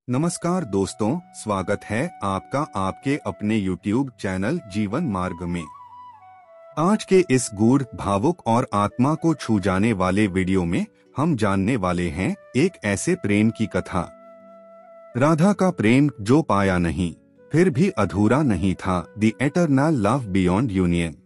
नमस्कार दोस्तों, स्वागत है आपका आपके अपने YouTube चैनल जीवन मार्ग में। आज के इस गूढ़, भावुक और आत्मा को छू जाने वाले वीडियो में हम जानने वाले हैं एक ऐसे प्रेम की कथा। राधा का प्रेम जो पाया नहीं, फिर भी अधूरा नहीं था। The eternal love beyond union.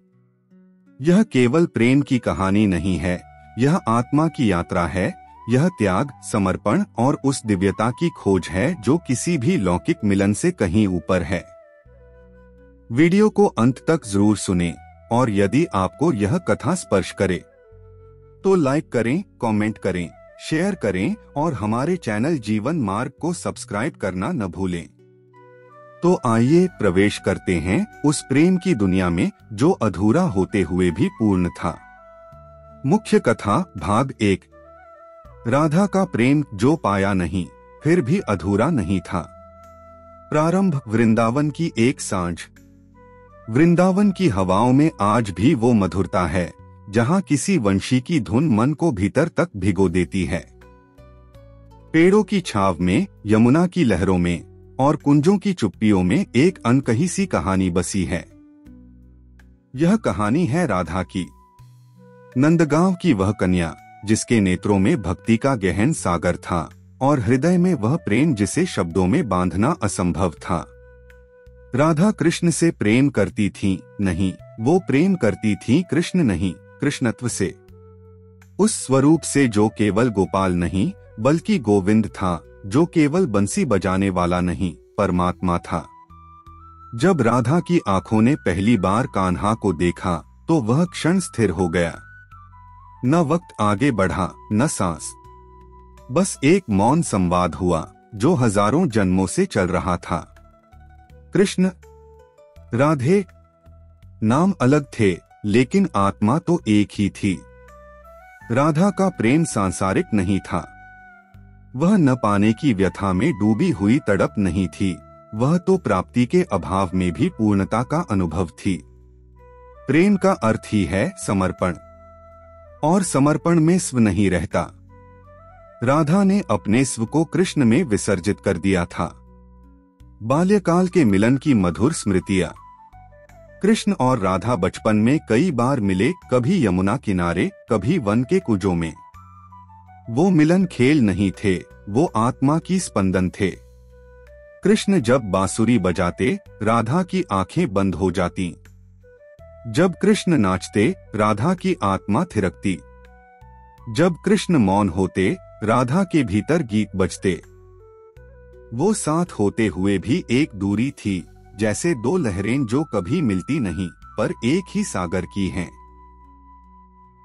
यह केवल प्रेम की कहानी नहीं है, यह आत्मा की यात्रा है। यह त्याग, समर्पण और उस दिव्यता की खोज है जो किसी भी लौकिक मिलन से कहीं ऊपर है। वीडियो को अंत तक जरूर सुनें और यदि आपको यह कथा स्पर्श करे तो लाइक करें, कमेंट करें, शेयर करें और हमारे चैनल जीवन मार्ग को सब्सक्राइब करना न भूलें। तो आइए प्रवेश करते हैं उस प्रेम की दुनिया में जो अधूरा होते हुए भी पूर्ण था। मुख्य कथा भाग 1। राधा का प्रेम जो पाया नहीं, फिर भी अधूरा नहीं था। प्रारंभ वृंदावन की एक सांझ। वृंदावन की हवाओं में आज भी वो मधुरता है जहां किसी वंशी की धुन मन को भीतर तक भिगो देती है। पेड़ों की छाव में, यमुना की लहरों में और कुंजों की चुप्पियों में एक अनकही सी कहानी बसी है। यह कहानी है राधा की, नंदगांव की वह कन्या जिसके नेत्रों में भक्ति का गहन सागर था और हृदय में वह प्रेम जिसे शब्दों में बांधना असंभव था। राधा कृष्ण से प्रेम करती थी नहीं, वो प्रेम करती थी कृष्ण नहीं, कृष्णत्व से। उस स्वरूप से जो केवल गोपाल नहीं बल्कि गोविंद था, जो केवल बंसी बजाने वाला नहीं, परमात्मा था। जब राधा की आंखों ने पहली बार कान्हा को देखा तो वह क्षण स्थिर हो गया। न वक्त आगे बढ़ा, न सांस, बस एक मौन संवाद हुआ जो हजारों जन्मों से चल रहा था। कृष्ण, राधे, नाम अलग थे लेकिन आत्मा तो एक ही थी। राधा का प्रेम सांसारिक नहीं था। वह न पाने की व्यथा में डूबी हुई तड़प नहीं थी, वह तो प्राप्ति के अभाव में भी पूर्णता का अनुभव थी। प्रेम का अर्थ ही है समर्पण, और समर्पण में स्व नहीं रहता। राधा ने अपने स्व को कृष्ण में विसर्जित कर दिया था। बाल्यकाल के मिलन की मधुर स्मृतियां। कृष्ण और राधा बचपन में कई बार मिले, कभी यमुना किनारे, कभी वन के कुंजों में। वो मिलन खेल नहीं थे, वो आत्मा की स्पंदन थे। कृष्ण जब बांसुरी बजाते, राधा की आंखें बंद हो जाती। जब कृष्ण नाचते, राधा की आत्मा थिरकती। जब कृष्ण मौन होते, राधा के भीतर गीत बजते। वो साथ होते हुए भी एक दूरी थी, जैसे दो लहरें जो कभी मिलती नहीं पर एक ही सागर की हैं।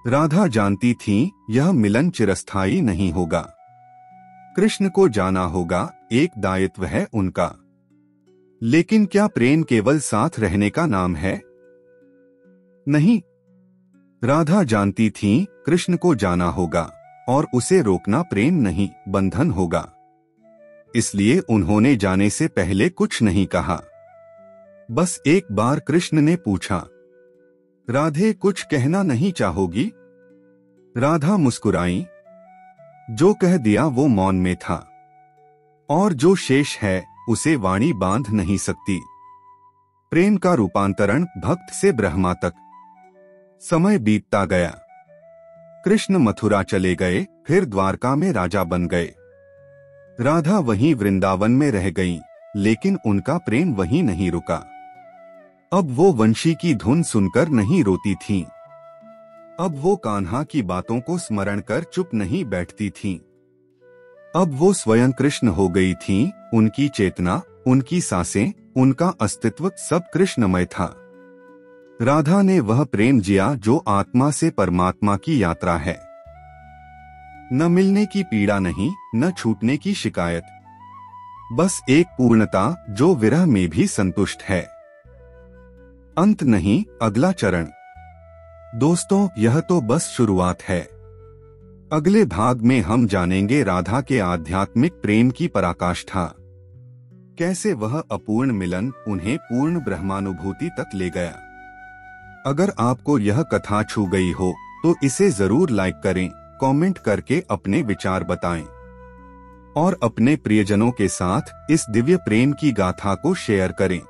राधा जानती थी यह मिलन चिरस्थायी नहीं होगा। कृष्ण को जाना होगा, एक दायित्व है उनका। लेकिन क्या प्रेम केवल साथ रहने का नाम है? नहीं। राधा जानती थी कृष्ण को जाना होगा और उसे रोकना प्रेम नहीं, बंधन होगा। इसलिए उन्होंने जाने से पहले कुछ नहीं कहा। बस एक बार कृष्ण ने पूछा, राधे कुछ कहना नहीं चाहोगी? राधा मुस्कुराई। जो कह दिया वो मौन में था, और जो शेष है उसे वाणी बांध नहीं सकती। प्रेम का रूपांतरण भक्त से ब्रह्मा तक। समय बीतता गया। कृष्ण मथुरा चले गए, फिर द्वारका में राजा बन गए। राधा वहीं वृंदावन में रह गईं, लेकिन उनका प्रेम वहीं नहीं रुका। अब वो वंशी की धुन सुनकर नहीं रोती थीं। अब वो कान्हा की बातों को स्मरण कर चुप नहीं बैठती थीं। अब वो स्वयं कृष्ण हो गई थीं। उनकी चेतना, उनकी सांसें, उनका अस्तित्व सब कृष्णमय था। राधा ने वह प्रेम जिया जो आत्मा से परमात्मा की यात्रा है। न मिलने की पीड़ा नहीं, न छूटने की शिकायत, बस एक पूर्णता जो विरह में भी संतुष्ट है। अंत नहीं, अगला चरण। दोस्तों, यह तो बस शुरुआत है। अगले भाग में हम जानेंगे राधा के आध्यात्मिक प्रेम की पराकाष्ठा। कैसे वह अपूर्ण मिलन उन्हें पूर्ण ब्रह्मानुभूति तक ले गया। अगर आपको यह कथा छू गई हो तो इसे जरूर लाइक करें, कमेंट करके अपने विचार बताएं। और अपने प्रियजनों के साथ इस दिव्य प्रेम की गाथा को शेयर करें।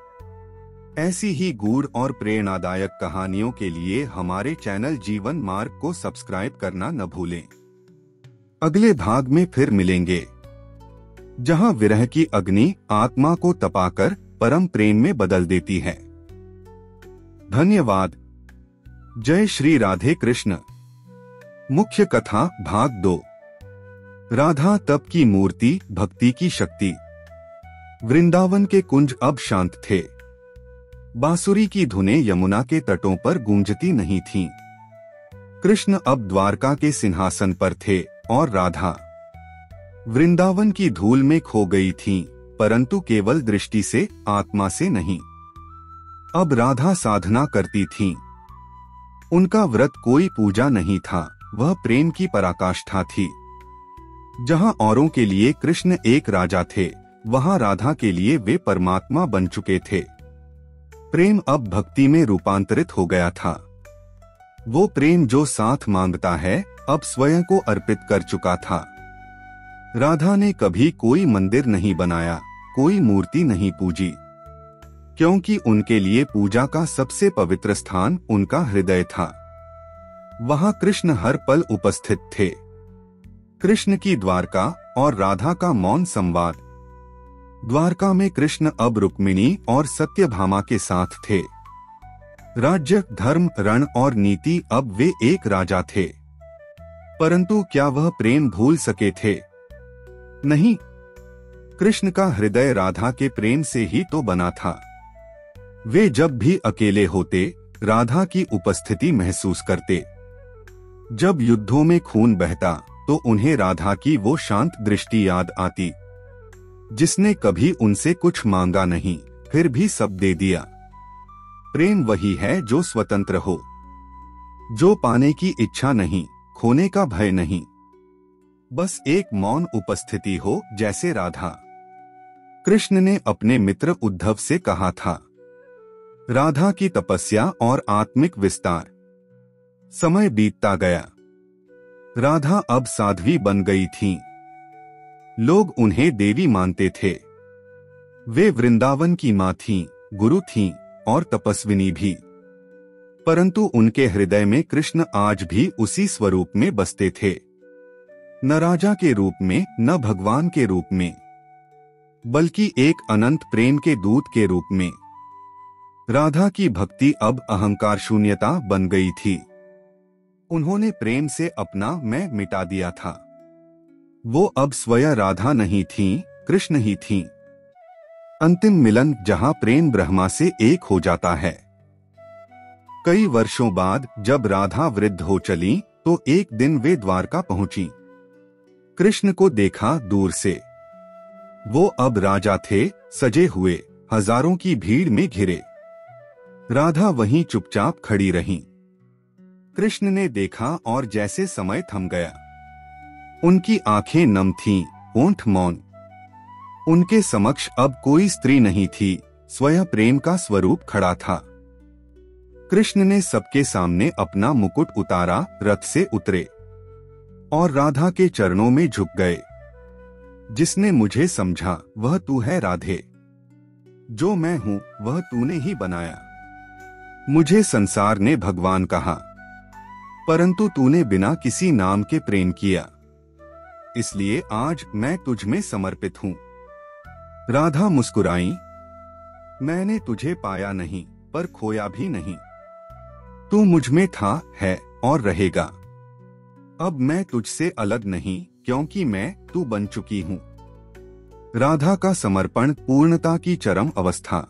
ऐसी ही गूढ़ और प्रेरणादायक कहानियों के लिए हमारे चैनल जीवन मार्ग को सब्सक्राइब करना न भूलें। अगले भाग में फिर मिलेंगे, जहां विरह की अग्नि आत्मा को तपाकर परम प्रेम में बदल देती है। धन्यवाद। जय श्री राधे कृष्ण। मुख्य कथा भाग 2। राधा तप की मूर्ति, भक्ति की शक्ति। वृंदावन के कुंज अब शांत थे। बांसुरी की धुनें यमुना के तटों पर गूंजती नहीं थीं। कृष्ण अब द्वारका के सिंहासन पर थे और राधा वृंदावन की धूल में खो गई थीं, परंतु केवल दृष्टि से, आत्मा से नहीं। अब राधा साधना करती थीं। उनका व्रत कोई पूजा नहीं था, वह प्रेम की पराकाष्ठा थी। जहां औरों के लिए कृष्ण एक राजा थे, वहां राधा के लिए वे परमात्मा बन चुके थे। प्रेम अब भक्ति में रूपांतरित हो गया था। वो प्रेम जो साथ मांगता है, अब स्वयं को अर्पित कर चुका था। राधा ने कभी कोई मंदिर नहीं बनाया, कोई मूर्ति नहीं पूजी, क्योंकि उनके लिए पूजा का सबसे पवित्र स्थान उनका हृदय था। वहां कृष्ण हर पल उपस्थित थे। कृष्ण की द्वारका और राधा का मौन संवाद। द्वारका में कृष्ण अब रुक्मिणी और सत्यभामा के साथ थे। राज्य, धर्म, रण और नीति, अब वे एक राजा थे। परंतु क्या वह प्रेम भूल सके थे? नहीं। कृष्ण का हृदय राधा के प्रेम से ही तो बना था। वे जब भी अकेले होते, राधा की उपस्थिति महसूस करते। जब युद्धों में खून बहता, तो उन्हें राधा की वो शांत दृष्टि याद आती, जिसने कभी उनसे कुछ मांगा नहीं, फिर भी सब दे दिया। प्रेम वही है जो स्वतंत्र हो, जो पाने की इच्छा नहीं, खोने का भय नहीं, बस एक मौन उपस्थिति हो, जैसे राधा। कृष्ण ने अपने मित्र उद्धव से कहा था, राधा की तपस्या और आत्मिक विस्तार। समय बीतता गया। राधा अब साध्वी बन गई थीं। लोग उन्हें देवी मानते थे। वे वृंदावन की मां थीं, गुरु थीं और तपस्विनी भी। परंतु उनके हृदय में कृष्ण आज भी उसी स्वरूप में बसते थे, न राजा के रूप में, न भगवान के रूप में, बल्कि एक अनंत प्रेम के दूत के रूप में। राधा की भक्ति अब अहंकार शून्यता बन गई थी। उन्होंने प्रेम से अपना मैं मिटा दिया था। वो अब स्वयं राधा नहीं थीं, कृष्ण ही थीं। अंतिम मिलन, जहां प्रेम ब्रह्मा से एक हो जाता है। कई वर्षों बाद जब राधा वृद्ध हो चली, तो एक दिन वे द्वारका पहुंची। कृष्ण को देखा दूर से। वो अब राजा थे, सजे हुए, हजारों की भीड़ में घिरे। राधा वहीं चुपचाप खड़ी रहीं। कृष्ण ने देखा और जैसे समय थम गया। उनकी आंखें नम थीं, होंठ मौन। उनके समक्ष अब कोई स्त्री नहीं थी, स्वयं प्रेम का स्वरूप खड़ा था। कृष्ण ने सबके सामने अपना मुकुट उतारा, रथ से उतरे और राधा के चरणों में झुक गए। जिसने मुझे समझा, वह तू है राधे। जो मैं हूं, वह तूने ही बनाया। मुझे संसार ने भगवान कहा, परंतु तूने बिना किसी नाम के प्रेम किया, इसलिए आज मैं तुझ में समर्पित हूं। राधा मुस्कुराई, मैंने तुझे पाया नहीं, पर खोया भी नहीं। तू मुझ में था, है और रहेगा। अब मैं तुझसे अलग नहीं, क्योंकि मैं तू बन चुकी हूं। राधा का समर्पण पूर्णता की चरम अवस्था।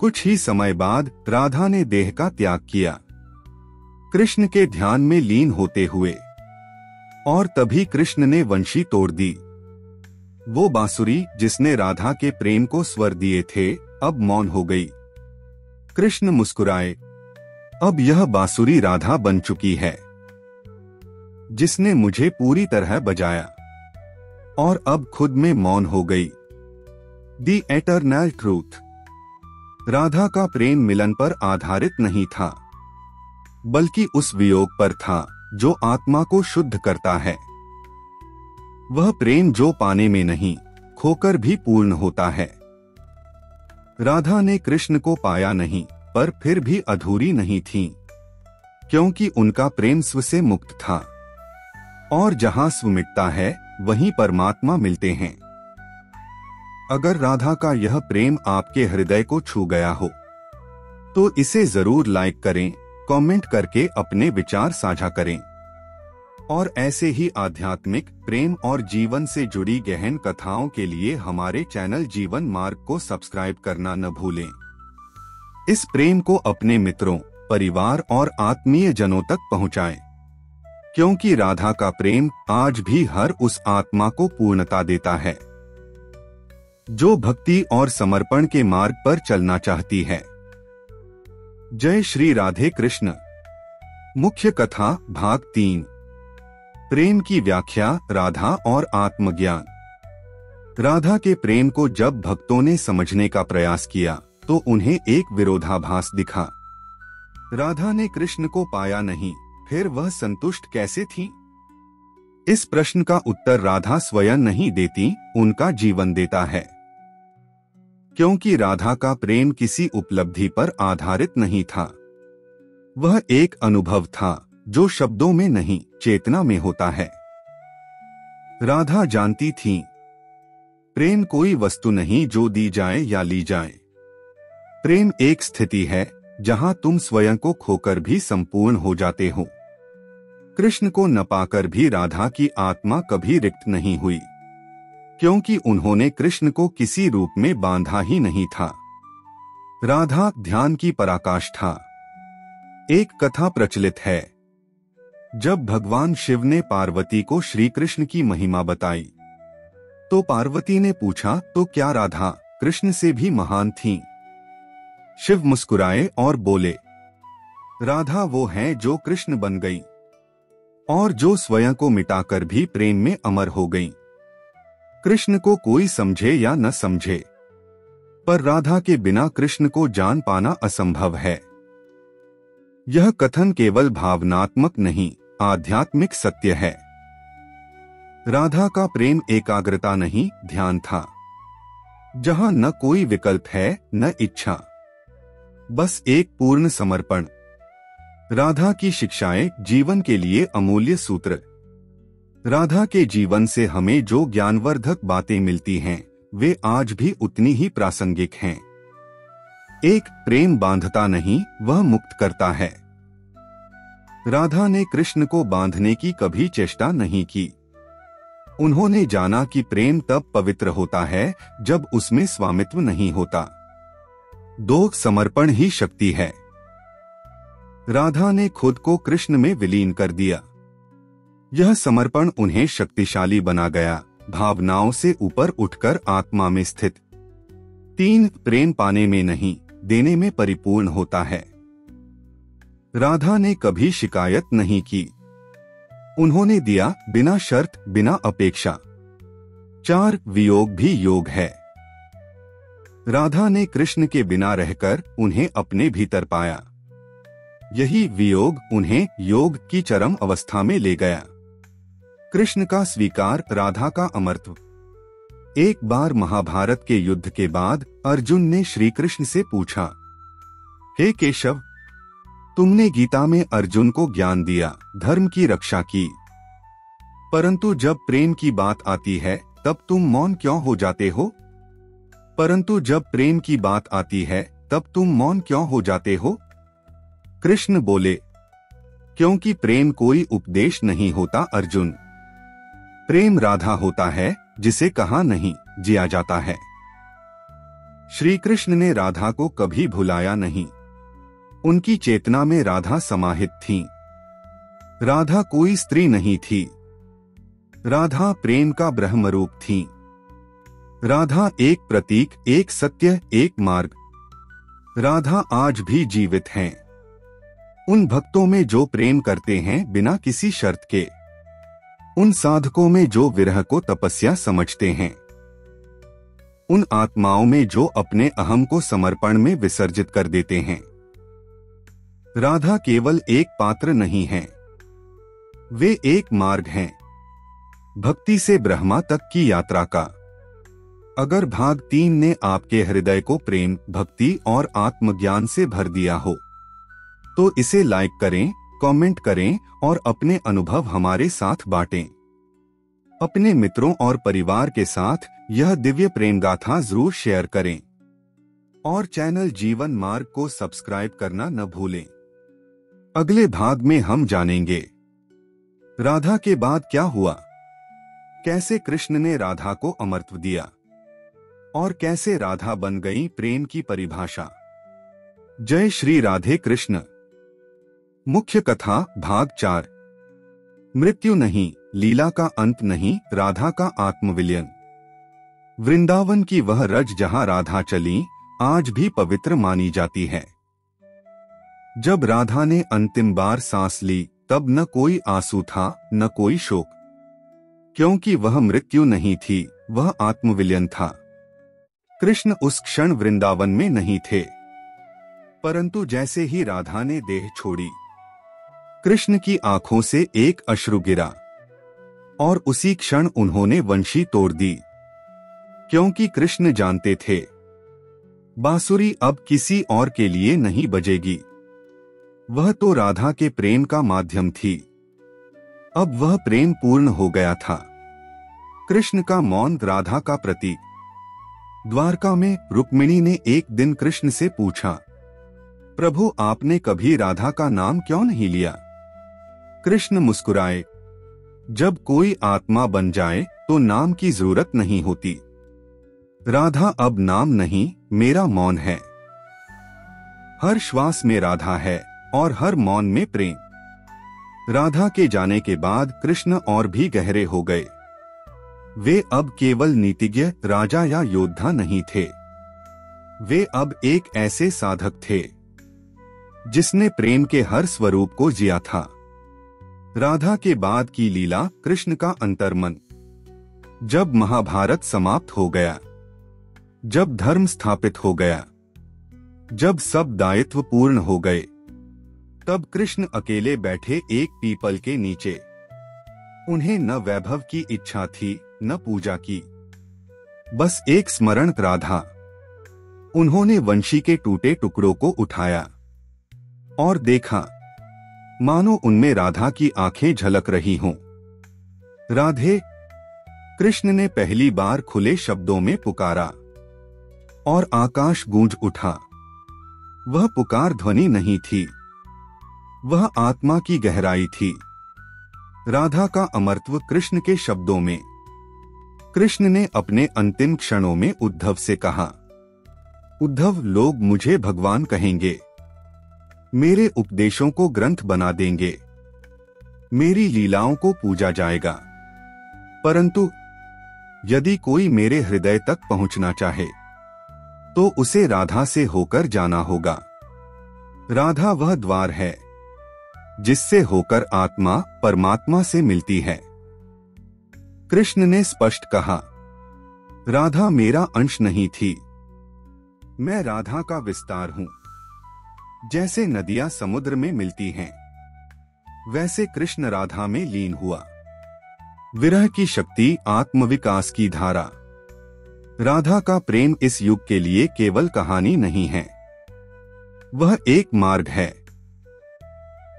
कुछ ही समय बाद राधा ने देह का त्याग किया, कृष्ण के ध्यान में लीन होते हुए। और तभी कृष्ण ने वंशी तोड़ दी। वो बांसुरी जिसने राधा के प्रेम को स्वर दिए थे, अब मौन हो गई। कृष्ण मुस्कुराए, अब यह बांसुरी राधा बन चुकी है, जिसने मुझे पूरी तरह बजाया। और अब खुद में मौन हो गई। दी एटर्नल ट्रूथ। राधा का प्रेम मिलन पर आधारित नहीं था, बल्कि उस वियोग पर था जो आत्मा को शुद्ध करता है। वह प्रेम जो पाने में नहीं, खोकर भी पूर्ण होता है। राधा ने कृष्ण को पाया नहीं, पर फिर भी अधूरी नहीं थी, क्योंकि उनका प्रेम स्व से मुक्त था। और जहां स्व मिटता है, वहीं परमात्मा मिलते हैं। अगर राधा का यह प्रेम आपके हृदय को छू गया हो, तो इसे जरूर लाइक करें, कमेंट करके अपने विचार साझा करें। और ऐसे ही आध्यात्मिक, प्रेम और जीवन से जुड़ी गहन कथाओं के लिए हमारे चैनल जीवन मार्ग को सब्सक्राइब करना न भूलें। इस प्रेम को अपने मित्रों, परिवार और आत्मीय जनों तक पहुंचाएं, क्योंकि राधा का प्रेम आज भी हर उस आत्मा को पूर्णता देता है जो भक्ति और समर्पण के मार्ग पर चलना चाहती है। जय श्री राधे कृष्ण। मुख्य कथा भाग 3। प्रेम की व्याख्या, राधा और आत्मज्ञान। राधा के प्रेम को जब भक्तों ने समझने का प्रयास किया, तो उन्हें एक विरोधाभास दिखा। राधा ने कृष्ण को पाया नहीं, फिर वह संतुष्ट कैसे थी? इस प्रश्न का उत्तर राधा स्वयं नहीं देती, उनका जीवन देता है। क्योंकि राधा का प्रेम किसी उपलब्धि पर आधारित नहीं था। वह एक अनुभव था जो शब्दों में नहीं, चेतना में होता है। राधा जानती थी, प्रेम कोई वस्तु नहीं जो दी जाए या ली जाए। प्रेम एक स्थिति है जहां तुम स्वयं को खोकर भी संपूर्ण हो जाते हो। कृष्ण को न पाकर भी राधा की आत्मा कभी रिक्त नहीं हुई, क्योंकि उन्होंने कृष्ण को किसी रूप में बांधा ही नहीं था। राधा ध्यान की पराकाष्ठा। एक कथा प्रचलित है, जब भगवान शिव ने पार्वती को श्री कृष्ण की महिमा बताई, तो पार्वती ने पूछा, तो क्या राधा कृष्ण से भी महान थीं? शिव मुस्कुराए और बोले, राधा वो है जो कृष्ण बन गई और जो स्वयं को मिटाकर भी प्रेम में अमर हो गई। कृष्ण को कोई समझे या न समझे, पर राधा के बिना कृष्ण को जान पाना असंभव है। यह कथन केवल भावनात्मक नहीं, आध्यात्मिक सत्य है। राधा का प्रेम एकाग्रता नहीं, ध्यान था, जहां न कोई विकल्प है न इच्छा, बस एक पूर्ण समर्पण। राधा की शिक्षाएं जीवन के लिए अमूल्य सूत्र। राधा के जीवन से हमें जो ज्ञानवर्धक बातें मिलती हैं, वे आज भी उतनी ही प्रासंगिक हैं। एक, प्रेम बांधता नहीं, वह मुक्त करता है। राधा ने कृष्ण को बांधने की कभी चेष्टा नहीं की। उन्होंने जाना कि प्रेम तब पवित्र होता है जब उसमें स्वामित्व नहीं होता। 2, समर्पण ही शक्ति है। राधा ने खुद को कृष्ण में विलीन कर दिया। यह समर्पण उन्हें शक्तिशाली बना गया, भावनाओं से ऊपर उठकर आत्मा में स्थित। 3, प्रेम पाने में नहीं, देने में परिपूर्ण होता है। राधा ने कभी शिकायत नहीं की। उन्होंने दिया बिना शर्त, बिना अपेक्षा। 4, वियोग भी योग है। राधा ने कृष्ण के बिना रहकर उन्हें अपने भीतर पाया। यही वियोग उन्हें योग की चरम अवस्था में ले गया। कृष्ण का स्वीकार, राधा का अमरत्व। एक बार महाभारत के युद्ध के बाद अर्जुन ने श्री कृष्ण से पूछा, हे केशव, तुमने गीता में अर्जुन को ज्ञान दिया, धर्म की रक्षा की, परंतु जब प्रेम की बात आती है तब तुम मौन क्यों हो जाते हो? परंतु जब प्रेम की बात आती है तब तुम मौन क्यों हो जाते हो? कृष्ण बोले, क्योंकि प्रेम कोई उपदेश नहीं होता अर्जुन। प्रेम राधा होता है जिसे कहा नहीं, जिया जाता है। श्री कृष्ण ने राधा को कभी भुलाया नहीं। उनकी चेतना में राधा समाहित थी। राधा कोई स्त्री नहीं थी। राधा प्रेम का ब्रह्म रूप थी। राधा एक प्रतीक, एक सत्य, एक मार्ग। राधा आज भी जीवित हैं। उन भक्तों में जो प्रेम करते हैं बिना किसी शर्त के, उन साधकों में जो विरह को तपस्या समझते हैं, उन आत्माओं में जो अपने अहम को समर्पण में विसर्जित कर देते हैं। राधा केवल एक पात्र नहीं है, वे एक मार्ग हैं। भक्ति से ब्रह्मा तक की यात्रा का। अगर भाग 3 ने आपके हृदय को प्रेम, भक्ति और आत्मज्ञान से भर दिया हो तो इसे लाइक करें, कमेंट करें और अपने अनुभव हमारे साथ बांटें। अपने मित्रों और परिवार के साथ यह दिव्य प्रेम गाथा जरूर शेयर करें और चैनल जीवन मार्ग को सब्सक्राइब करना न भूलें। अगले भाग में हम जानेंगे राधा के बाद क्या हुआ, कैसे कृष्ण ने राधा को अमरत्व दिया और कैसे राधा बन गई प्रेम की परिभाषा। जय श्री राधे कृष्ण। मुख्य कथा भाग 4। मृत्यु नहीं, लीला का अंत नहीं, राधा का आत्मविलयन। वृंदावन की वह रज जहां राधा चली आज भी पवित्र मानी जाती है। जब राधा ने अंतिम बार सांस ली तब न कोई आंसू था न कोई शोक, क्योंकि वह मृत्यु नहीं थी, वह आत्मविलयन था। कृष्ण उस क्षण वृंदावन में नहीं थे, परंतु जैसे ही राधा ने देह छोड़ी कृष्ण की आंखों से एक अश्रु गिरा और उसी क्षण उन्होंने वंशी तोड़ दी, क्योंकि कृष्ण जानते थे बांसुरी अब किसी और के लिए नहीं बजेगी। वह तो राधा के प्रेम का माध्यम थी, अब वह प्रेम पूर्ण हो गया था। कृष्ण का मौन राधा का प्रतीक। द्वारका में रुक्मिणी ने एक दिन कृष्ण से पूछा, प्रभु आपने कभी राधा का नाम क्यों नहीं लिया? कृष्ण मुस्कुराए, जब कोई आत्मा बन जाए तो नाम की जरूरत नहीं होती। राधा अब नाम नहीं, मेरा मौन है। हर श्वास में राधा है और हर मौन में प्रेम। राधा के जाने के बाद कृष्ण और भी गहरे हो गए। वे अब केवल नीतिज्ञ, राजा या योद्धा नहीं थे, वे अब एक ऐसे साधक थे जिसने प्रेम के हर स्वरूप को जिया था। राधा के बाद की लीला कृष्ण का अंतर्मन। जब महाभारत समाप्त हो गया, जब धर्म स्थापित हो गया, जब सब दायित्व पूर्ण हो गए, तब कृष्ण अकेले बैठे एक पीपल के नीचे। उन्हें न वैभव की इच्छा थी न पूजा की, बस एक स्मरण राधा। उन्होंने वंशी के टूटे टुकड़ों को उठाया और देखा, मानो उनमें राधा की आंखें झलक रही हों। राधे। कृष्ण ने पहली बार खुले शब्दों में पुकारा और आकाश गूंज उठा। वह पुकार ध्वनि नहीं थी, वह आत्मा की गहराई थी। राधा का अमरत्व कृष्ण के शब्दों में। कृष्ण ने अपने अंतिम क्षणों में उद्धव से कहा, उद्धव, लोग मुझे भगवान कहेंगे, मेरे उपदेशों को ग्रंथ बना देंगे, मेरी लीलाओं को पूजा जाएगा, परंतु यदि कोई मेरे हृदय तक पहुंचना चाहे तो उसे राधा से होकर जाना होगा। राधा वह द्वार है जिससे होकर आत्मा परमात्मा से मिलती है। कृष्ण ने स्पष्ट कहा, राधा मेरा अंश नहीं थी, मैं राधा का विस्तार हूं। जैसे नदियां समुद्र में मिलती हैं, वैसे कृष्ण राधा में लीन हुआ। विरह की शक्ति, आत्मविकास की धारा। राधा का प्रेम इस युग के लिए केवल कहानी नहीं है, वह एक मार्ग है।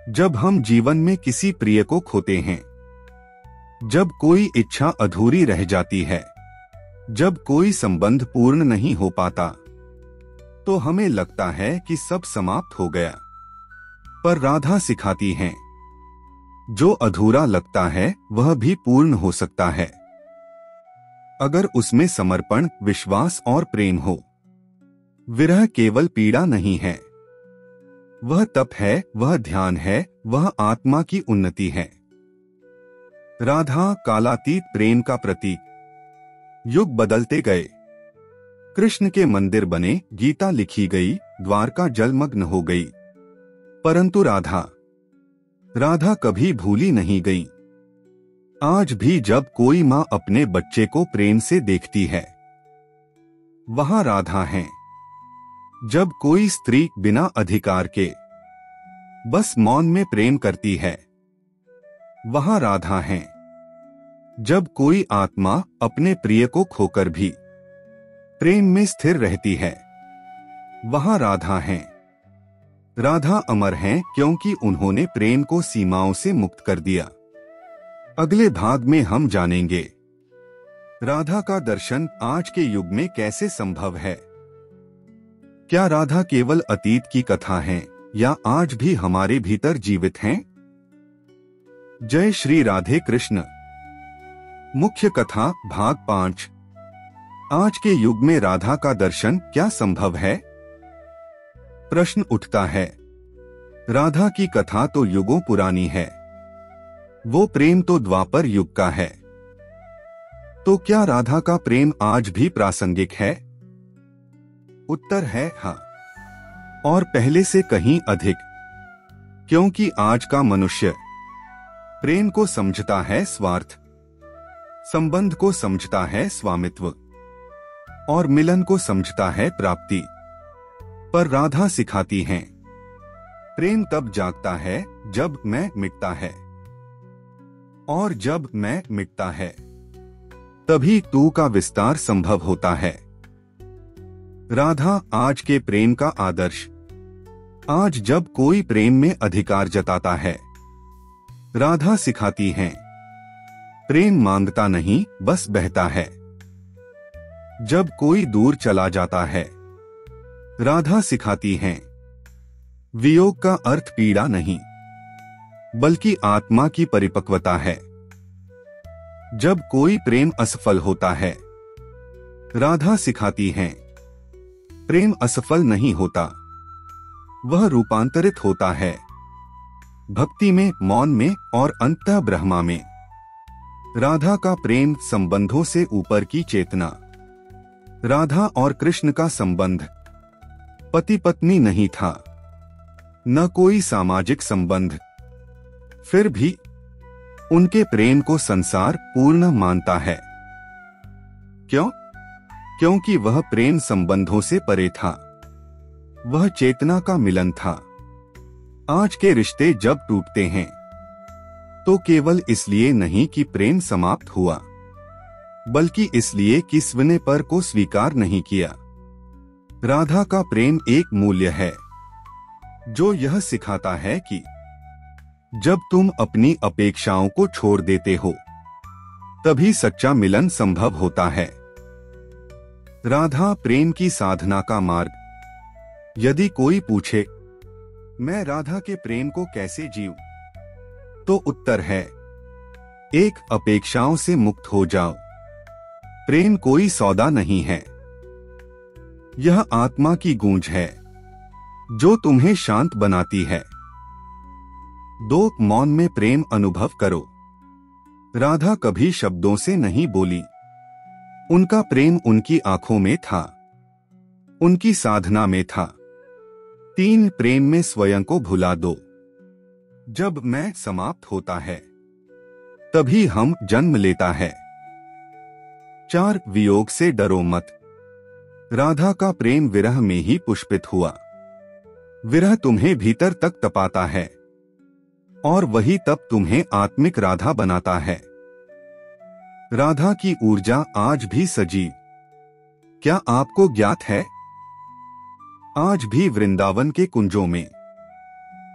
जब हम जीवन में किसी प्रिय को खोते हैं, जब कोई इच्छा अधूरी रह जाती है, जब कोई संबंध पूर्ण नहीं हो पाता, तो हमें लगता है कि सब समाप्त हो गया। पर राधा सिखाती हैं, जो अधूरा लगता है वह भी पूर्ण हो सकता है, अगर उसमें समर्पण, विश्वास और प्रेम हो। विरह केवल पीड़ा नहीं है, वह तप है, वह ध्यान है, वह आत्मा की उन्नति है। राधा कालातीत प्रेम का प्रतीक। युग बदलते गए, कृष्ण के मंदिर बने, गीता लिखी गई, द्वारका जलमग्न हो गई, परंतु राधा कभी भूली नहीं गई। आज भी जब कोई माँ अपने बच्चे को प्रेम से देखती है, वहां राधा है। जब कोई स्त्री बिना अधिकार के बस मौन में प्रेम करती है, वहां राधा है। जब कोई आत्मा अपने प्रिय को खोकर भी प्रेम में स्थिर रहती है, वहां राधा हैं। राधा अमर हैं क्योंकि उन्होंने प्रेम को सीमाओं से मुक्त कर दिया। अगले भाग में हम जानेंगे राधा का दर्शन आज के युग में कैसे संभव है। क्या राधा केवल अतीत की कथा है या आज भी हमारे भीतर जीवित हैं? जय श्री राधे कृष्ण। मुख्य कथा भाग 5। आज के युग में राधा का दर्शन क्या संभव है? प्रश्न उठता है। राधा की कथा तो युगों पुरानी है, वो प्रेम तो द्वापर युग का है। तो क्या राधा का प्रेम आज भी प्रासंगिक है? उत्तर है हाँ, और पहले से कहीं अधिक, क्योंकि आज का मनुष्य प्रेम को समझता है स्वार्थ, संबंध को समझता है स्वामित्व और मिलन को समझता है प्राप्ति। पर राधा सिखाती हैं, प्रेम तब जागता है जब मैं मिटता है, और जब मैं मिटता है तभी तू का विस्तार संभव होता है। राधा आज के प्रेम का आदर्श। आज जब कोई प्रेम में अधिकार जताता है, राधा सिखाती हैं, प्रेम मांगता नहीं बस बहता है। जब कोई दूर चला जाता है, राधा सिखाती हैं, वियोग का अर्थ पीड़ा नहीं बल्कि आत्मा की परिपक्वता है। जब कोई प्रेम असफल होता है, राधा सिखाती हैं, प्रेम असफल नहीं होता, वह रूपांतरित होता है भक्ति में, मौन में और अंततः ब्रह्मा में। राधा का प्रेम संबंधों से ऊपर की चेतना। राधा और कृष्ण का संबंध पति पत्नी नहीं था, न कोई सामाजिक संबंध। फिर भी उनके प्रेम को संसार पूर्ण मानता है। क्यों? क्योंकि वह प्रेम संबंधों से परे था, वह चेतना का मिलन था। आज के रिश्ते जब टूटते हैं तो केवल इसलिए नहीं कि प्रेम समाप्त हुआ, बल्कि इसलिए कि स्वने पर को स्वीकार नहीं किया। राधा का प्रेम एक मूल्य है जो यह सिखाता है कि जब तुम अपनी अपेक्षाओं को छोड़ देते हो, तभी सच्चा मिलन संभव होता है। राधा प्रेम की साधना का मार्ग। यदि कोई पूछे मैं राधा के प्रेम को कैसे जीऊं, तो उत्तर है 1. अपेक्षाओं से मुक्त हो जाओ। प्रेम कोई सौदा नहीं है, यह आत्मा की गूंज है जो तुम्हें शांत बनाती है। 2. मौन में प्रेम अनुभव करो। राधा कभी शब्दों से नहीं बोली, उनका प्रेम उनकी आंखों में था, उनकी साधना में था। 3. प्रेम में स्वयं को भुला दो। जब मैं समाप्त होता है, तभी हम जन्म लेता है। 4. वियोग से डरो मत। राधा का प्रेम विरह में ही पुष्पित हुआ। विरह तुम्हें भीतर तक तपाता है और वही तब तुम्हें आत्मिक राधा बनाता है। राधा की ऊर्जा आज भी सजीव। क्या आपको ज्ञात है, आज भी वृंदावन के कुंजों में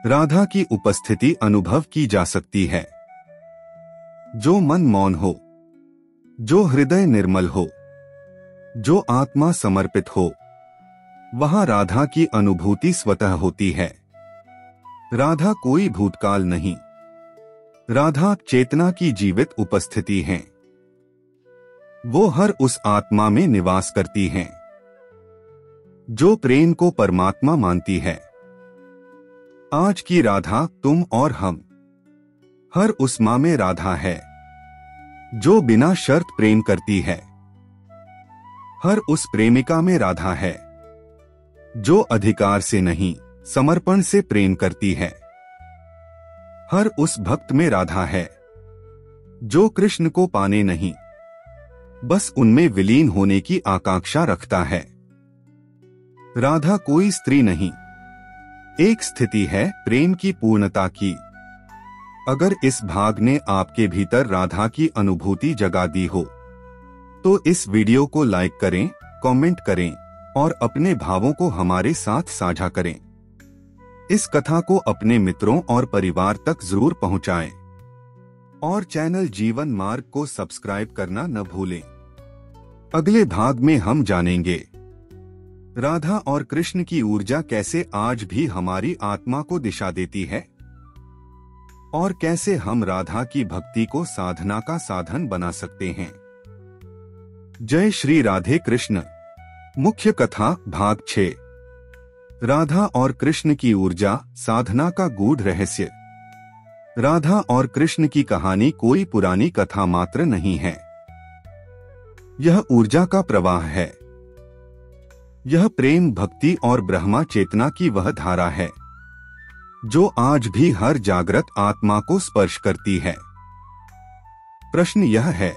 राधा की उपस्थिति अनुभव की जा सकती है। जो मन मौन हो, जो हृदय निर्मल हो, जो आत्मा समर्पित हो, वहां राधा की अनुभूति स्वतः होती है। राधा कोई भूतकाल नहीं, राधा चेतना की जीवित उपस्थिति है। वो हर उस आत्मा में निवास करती हैं जो प्रेम को परमात्मा मानती है। आज की राधा तुम और हम, हर उस मां में राधा है जो बिना शर्त प्रेम करती है। हर उस प्रेमिका में राधा है जो अधिकार से नहीं, समर्पण से प्रेम करती है। हर उस भक्त में राधा है जो कृष्ण को पाने नहीं, बस उनमें विलीन होने की आकांक्षा रखता है। राधा कोई स्त्री नहीं, एक स्थिति है प्रेम की पूर्णता की। अगर इस भाग ने आपके भीतर राधा की अनुभूति जगा दी हो तो इस वीडियो को लाइक करें, कमेंट करें और अपने भावों को हमारे साथ साझा करें। इस कथा को अपने मित्रों और परिवार तक जरूर पहुंचाएं और चैनल जीवन मार्ग को सब्सक्राइब करना न भूलें। अगले भाग में हम जानेंगे राधा और कृष्ण की ऊर्जा कैसे आज भी हमारी आत्मा को दिशा देती है और कैसे हम राधा की भक्ति को साधना का साधन बना सकते हैं। जय श्री राधे कृष्ण। मुख्य कथा भाग 6। राधा और कृष्ण की ऊर्जा, साधना का गूढ़ रहस्य। राधा और कृष्ण की कहानी कोई पुरानी कथा मात्र नहीं है, यह ऊर्जा का प्रवाह है। यह प्रेम, भक्ति और ब्रह्मा चेतना की वह धारा है जो आज भी हर जागृत आत्मा को स्पर्श करती है। प्रश्न यह है,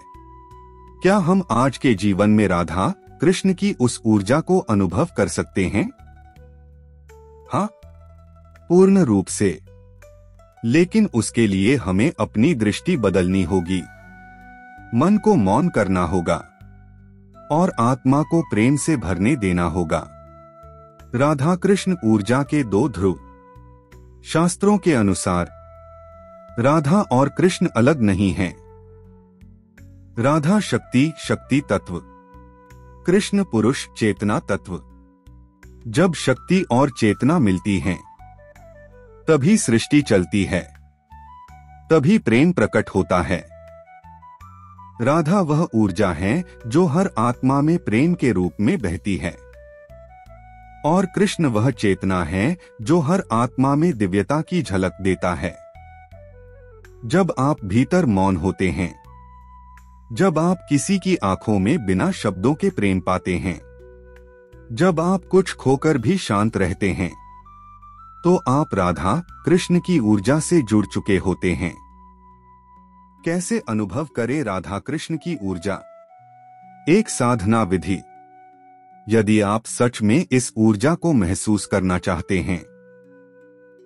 क्या हम आज के जीवन में राधा कृष्ण की उस ऊर्जा को अनुभव कर सकते हैं? हाँ, पूर्ण रूप से। लेकिन उसके लिए हमें अपनी दृष्टि बदलनी होगी, मन को मौन करना होगा और आत्मा को प्रेम से भरने देना होगा। राधा कृष्ण ऊर्जा के दो ध्रुव। शास्त्रों के अनुसार राधा और कृष्ण अलग नहीं हैं। राधा शक्ति, शक्ति तत्व, कृष्ण पुरुष, चेतना तत्व। जब शक्ति और चेतना मिलती हैं, तभी सृष्टि चलती है, तभी प्रेम प्रकट होता है। राधा वह ऊर्जा है जो हर आत्मा में प्रेम के रूप में बहती है और कृष्ण वह चेतना है जो हर आत्मा में दिव्यता की झलक देता है। जब आप भीतर मौन होते हैं, जब आप किसी की आंखों में बिना शब्दों के प्रेम पाते हैं, जब आप कुछ खोकर भी शांत रहते हैं, तो आप राधा कृष्ण की ऊर्जा से जुड़ चुके होते हैं। कैसे अनुभव करें राधा कृष्ण की ऊर्जा? एक साधना विधि। यदि आप सच में इस ऊर्जा को महसूस करना चाहते हैं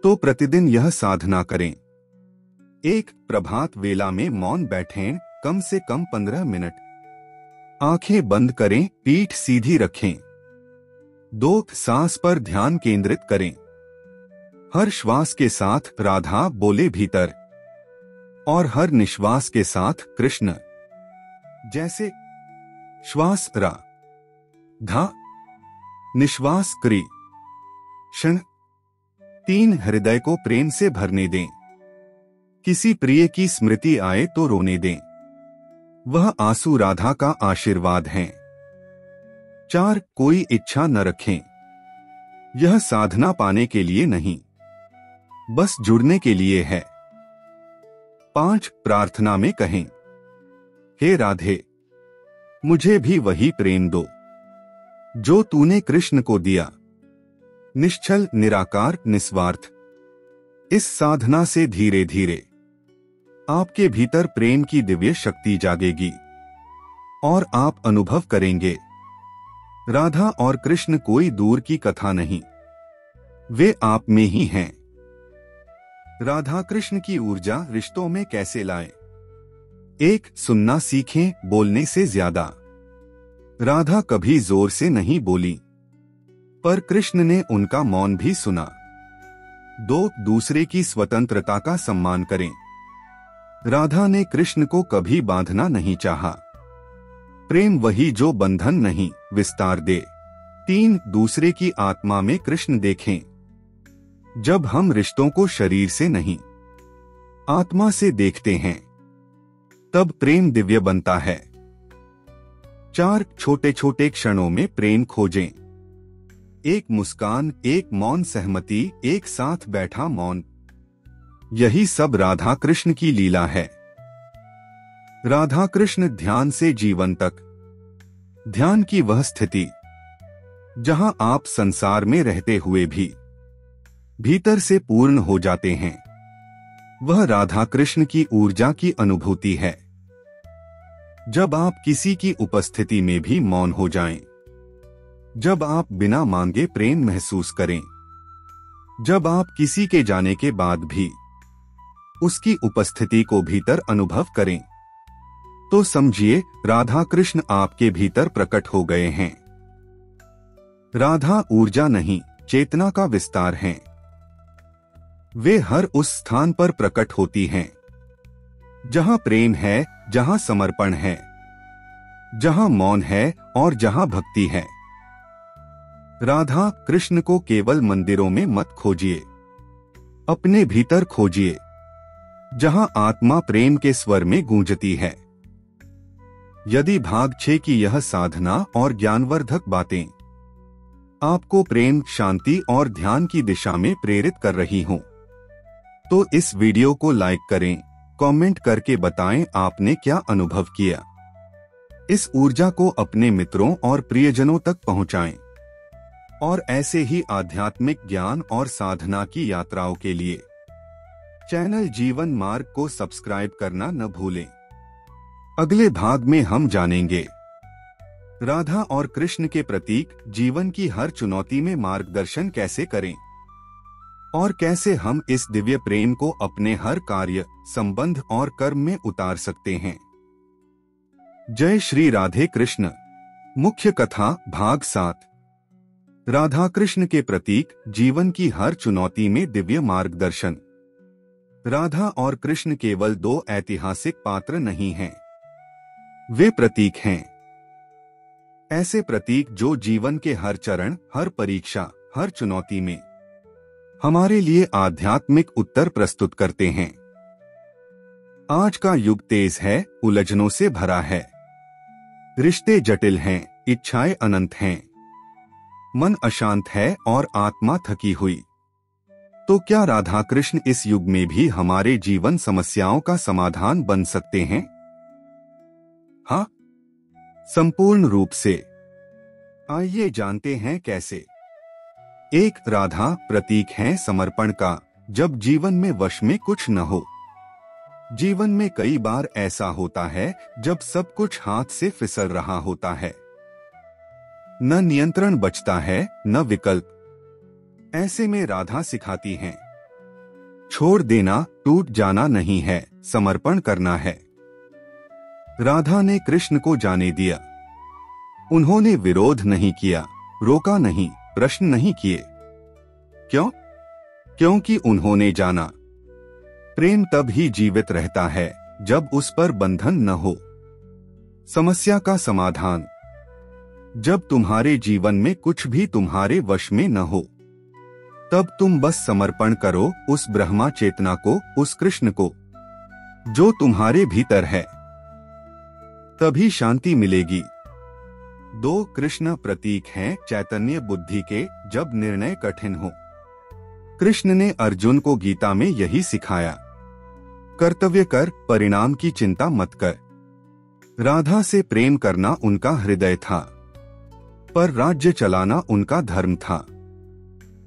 तो प्रतिदिन यह साधना करें। एक, प्रभात वेला में मौन बैठें, कम से कम 15 मिनट। आंखें बंद करें, पीठ सीधी रखें। 2, सांस पर ध्यान केंद्रित करें। हर श्वास के साथ राधा बोले भीतर और हर निश्वास के साथ कृष्ण। जैसे श्वास रा धा, निश्वास क्री, क्षण। 3, हृदय को प्रेम से भरने दें। किसी प्रिय की स्मृति आए तो रोने दें, वह आंसू राधा का आशीर्वाद हैं। 4, कोई इच्छा न रखें। यह साधना पाने के लिए नहीं, बस जुड़ने के लिए है। 5, प्रार्थना में कहें, हे राधे, मुझे भी वही प्रेम दो जो तूने कृष्ण को दिया। निश्चल, निराकार, निस्वार्थ। इस साधना से धीरे धीरे आपके भीतर प्रेम की दिव्य शक्ति जागेगी और आप अनुभव करेंगे राधा और कृष्ण कोई दूर की कथा नहीं, वे आप में ही हैं। राधा कृष्ण की ऊर्जा रिश्तों में कैसे लाएं? 1, सुनना सीखें, बोलने से ज्यादा। राधा कभी जोर से नहीं बोली, पर कृष्ण ने उनका मौन भी सुना। 2, दूसरे की स्वतंत्रता का सम्मान करें। राधा ने कृष्ण को कभी बांधना नहीं चाहा। प्रेम वही जो बंधन नहीं, विस्तार दे। 3, दूसरे की आत्मा में कृष्ण देखें। जब हम रिश्तों को शरीर से नहीं, आत्मा से देखते हैं, तब प्रेम दिव्य बनता है। 4, छोटे छोटे क्षणों में प्रेम खोजें। एक मुस्कान, एक मौन सहमति, एक साथ बैठा मौन। यही सब राधा कृष्ण की लीला है। राधा कृष्ण ध्यान से जीवन तक। ध्यान की वह स्थिति जहां आप संसार में रहते हुए भी भीतर से पूर्ण हो जाते हैं, वह राधा कृष्ण की ऊर्जा की अनुभूति है। जब आप किसी की उपस्थिति में भी मौन हो जाएं, जब आप बिना मांगे प्रेम महसूस करें, जब आप किसी के जाने के बाद भी उसकी उपस्थिति को भीतर अनुभव करें, तो समझिए राधा कृष्ण आपके भीतर प्रकट हो गए हैं। राधा ऊर्जा नहीं, चेतना का विस्तार हैं। वे हर उस स्थान पर प्रकट होती हैं जहां प्रेम है, जहां समर्पण है, जहां मौन है और जहां भक्ति है। राधा कृष्ण को केवल मंदिरों में मत खोजिए, अपने भीतर खोजिए, जहां आत्मा प्रेम के स्वर में गूंजती है। यदि भाग 6 की यह साधना और ज्ञानवर्धक बातें आपको प्रेम, शांति और ध्यान की दिशा में प्रेरित कर रही हों, तो इस वीडियो को लाइक करें, कमेंट करके बताएं आपने क्या अनुभव किया। इस ऊर्जा को अपने मित्रों और प्रियजनों तक पहुंचाएं और ऐसे ही आध्यात्मिक ज्ञान और साधना की यात्राओं के लिए चैनल जीवन मार्ग को सब्सक्राइब करना न भूलें। अगले भाग में हम जानेंगे राधा और कृष्ण के प्रतीक जीवन की हर चुनौती में मार्गदर्शन कैसे करें और कैसे हम इस दिव्य प्रेम को अपने हर कार्य, संबंध और कर्म में उतार सकते हैं। जय श्री राधे कृष्ण। मुख्य कथा भाग 7। राधा कृष्ण के प्रतीक जीवन की हर चुनौती में दिव्य मार्गदर्शन। राधा और कृष्ण केवल दो ऐतिहासिक पात्र नहीं हैं, वे प्रतीक हैं। ऐसे प्रतीक जो जीवन के हर चरण, हर परीक्षा, हर चुनौती में हमारे लिए आध्यात्मिक उत्तर प्रस्तुत करते हैं। आज का युग तेज है, उलझनों से भरा है, रिश्ते जटिल हैं, इच्छाएं अनंत हैं, मन अशांत है और आत्मा थकी हुई। तो क्या राधा कृष्ण इस युग में भी हमारे जीवन समस्याओं का समाधान बन सकते हैं? हाँ, संपूर्ण रूप से। आइए जानते हैं कैसे। एक, राधा प्रतीक है समर्पण का। जब जीवन में वश में कुछ न हो। जीवन में कई बार ऐसा होता है जब सब कुछ हाथ से फिसल रहा होता है, न नियंत्रण बचता है, न विकल्प। ऐसे में राधा सिखाती हैं, छोड़ देना, टूट जाना नहीं है, समर्पण करना है। राधा ने कृष्ण को जाने दिया। उन्होंने विरोध नहीं किया, रोका नहीं, प्रश्न नहीं किए। क्यों? क्योंकि उन्होंने जाना, प्रेम तब ही जीवित रहता है जब उस पर बंधन न हो। समस्या का समाधान। जब तुम्हारे जीवन में कुछ भी तुम्हारे वश में न हो, तब तुम बस समर्पण करो उस ब्रह्मा चेतना को, उस कृष्ण को जो तुम्हारे भीतर है, तभी शांति मिलेगी। 2, कृष्ण प्रतीक हैं चैतन्य बुद्धि के। जब निर्णय कठिन हो, कृष्ण ने अर्जुन को गीता में यही सिखाया, कर्तव्य कर, परिणाम की चिंता मत कर। राधा से प्रेम करना उनका हृदय था, पर राज्य चलाना उनका धर्म था।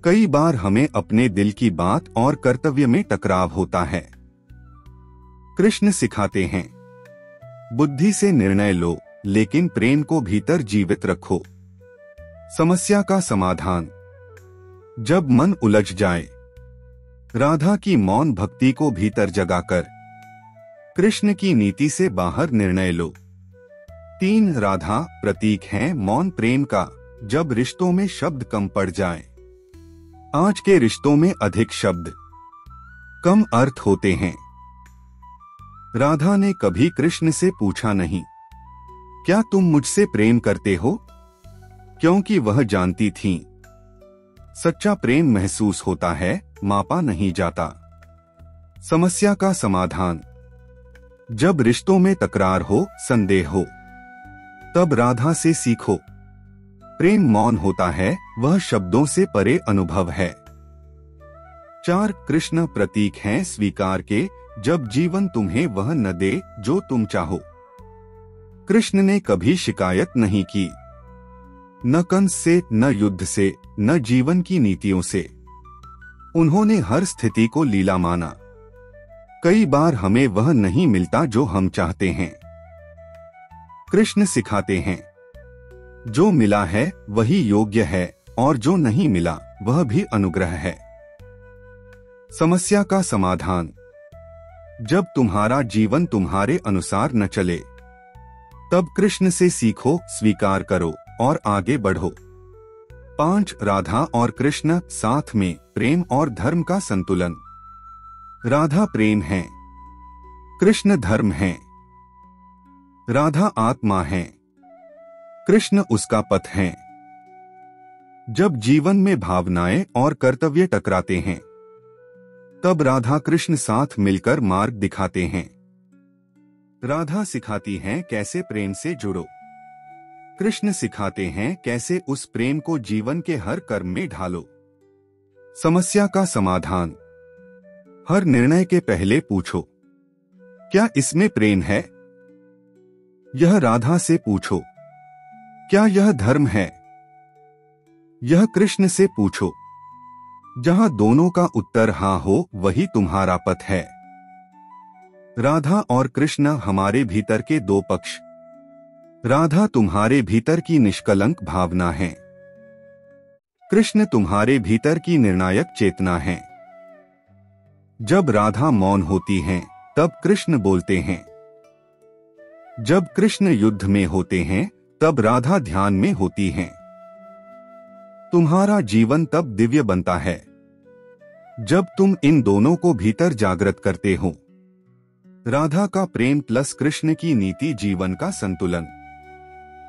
कई बार हमें अपने दिल की बात और कर्तव्य में टकराव होता है। कृष्ण सिखाते हैं, बुद्धि से निर्णय लो, लेकिन प्रेम को भीतर जीवित रखो। समस्या का समाधान। जब मन उलझ जाए, राधा की मौन भक्ति को भीतर जगाकर कृष्ण की नीति से बाहर निर्णय लो। 3, राधा प्रतीक हैं मौन प्रेम का। जब रिश्तों में शब्द कम पड़ जाए। आज के रिश्तों में अधिक शब्द, कम अर्थ होते हैं। राधा ने कभी कृष्ण से पूछा नहीं, क्या तुम मुझसे प्रेम करते हो? क्योंकि वह जानती थीं, सच्चा प्रेम महसूस होता है, मापा नहीं जाता। समस्या का समाधान। जब रिश्तों में तकरार हो, संदेह हो, तब राधा से सीखो। प्रेम मौन होता है, वह शब्दों से परे अनुभव है। 4, कृष्ण प्रतीक हैं स्वीकार के। जब जीवन तुम्हें वह न दे जो तुम चाहो। कृष्ण ने कभी शिकायत नहीं की, न कंस से, न युद्ध से, न जीवन की नीतियों से। उन्होंने हर स्थिति को लीला माना। कई बार हमें वह नहीं मिलता जो हम चाहते हैं। कृष्ण सिखाते हैं, जो मिला है वही योग्य है और जो नहीं मिला वह भी अनुग्रह है। समस्या का समाधान। जब तुम्हारा जीवन तुम्हारे अनुसार न चले, तब कृष्ण से सीखो, स्वीकार करो और आगे बढ़ो। 5 राधा और कृष्ण साथ में, प्रेम और धर्म का संतुलन। राधा प्रेम है, कृष्ण धर्म है। राधा आत्मा है, कृष्ण उसका पथ है। जब जीवन में भावनाएं और कर्तव्य टकराते हैं, तब राधा कृष्ण साथ मिलकर मार्ग दिखाते हैं। राधा सिखाती हैं कैसे प्रेम से जुड़ो, कृष्ण सिखाते हैं कैसे उस प्रेम को जीवन के हर कर्म में ढालो। समस्या का समाधान। हर निर्णय के पहले पूछो, क्या इसमें प्रेम है? यह राधा से पूछो, क्या यह धर्म है? यह कृष्ण से पूछो। जहां दोनों का उत्तर हाँ हो, वही तुम्हारा पथ है। राधा और कृष्ण हमारे भीतर के 2 पक्ष। राधा तुम्हारे भीतर की निष्कलंक भावना है, कृष्ण तुम्हारे भीतर की निर्णायक चेतना है। जब राधा मौन होती हैं, तब कृष्ण बोलते हैं। जब कृष्ण युद्ध में होते हैं, तब राधा ध्यान में होती हैं। तुम्हारा जीवन तब दिव्य बनता है जब तुम इन दोनों को भीतर जागृत करते हो। राधा का प्रेम प्लस कृष्ण की नीति, जीवन का संतुलन।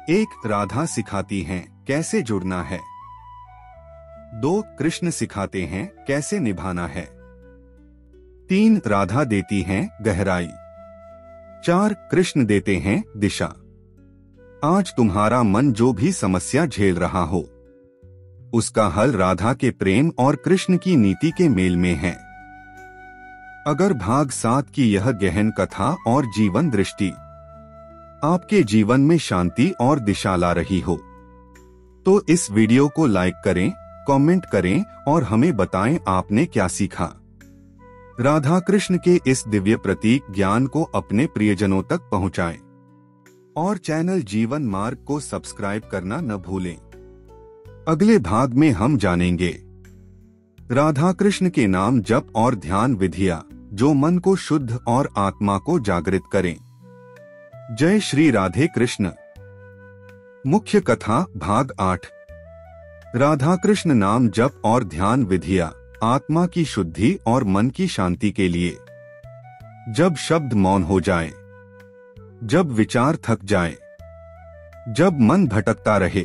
1 राधा सिखाती हैं कैसे जुड़ना है। 2 कृष्ण सिखाते हैं कैसे निभाना है। 3 राधा देती हैं गहराई। 4 कृष्ण देते हैं दिशा। आज तुम्हारा मन जो भी समस्या झेल रहा हो, उसका हल राधा के प्रेम और कृष्ण की नीति के मेल में है। अगर भाग 7 की यह गहन कथा और जीवन दृष्टि आपके जीवन में शांति और दिशा ला रही हो, तो इस वीडियो को लाइक करें, कमेंट करें और हमें बताएं आपने क्या सीखा। राधा कृष्ण के इस दिव्य प्रतीक ज्ञान को अपने प्रियजनों तक पहुंचाएं और चैनल जीवन मार्ग को सब्सक्राइब करना न भूलें। अगले भाग में हम जानेंगे राधा कृष्ण के नाम जप और ध्यान विधियां जो मन को शुद्ध और आत्मा को जागृत करें। जय श्री राधे कृष्ण। मुख्य कथा भाग 8। राधा कृष्ण नाम जप और ध्यान विधियां आत्मा की शुद्धि और मन की शांति के लिए। जब शब्द मौन हो जाए, जब विचार थक जाए, जब मन भटकता रहे,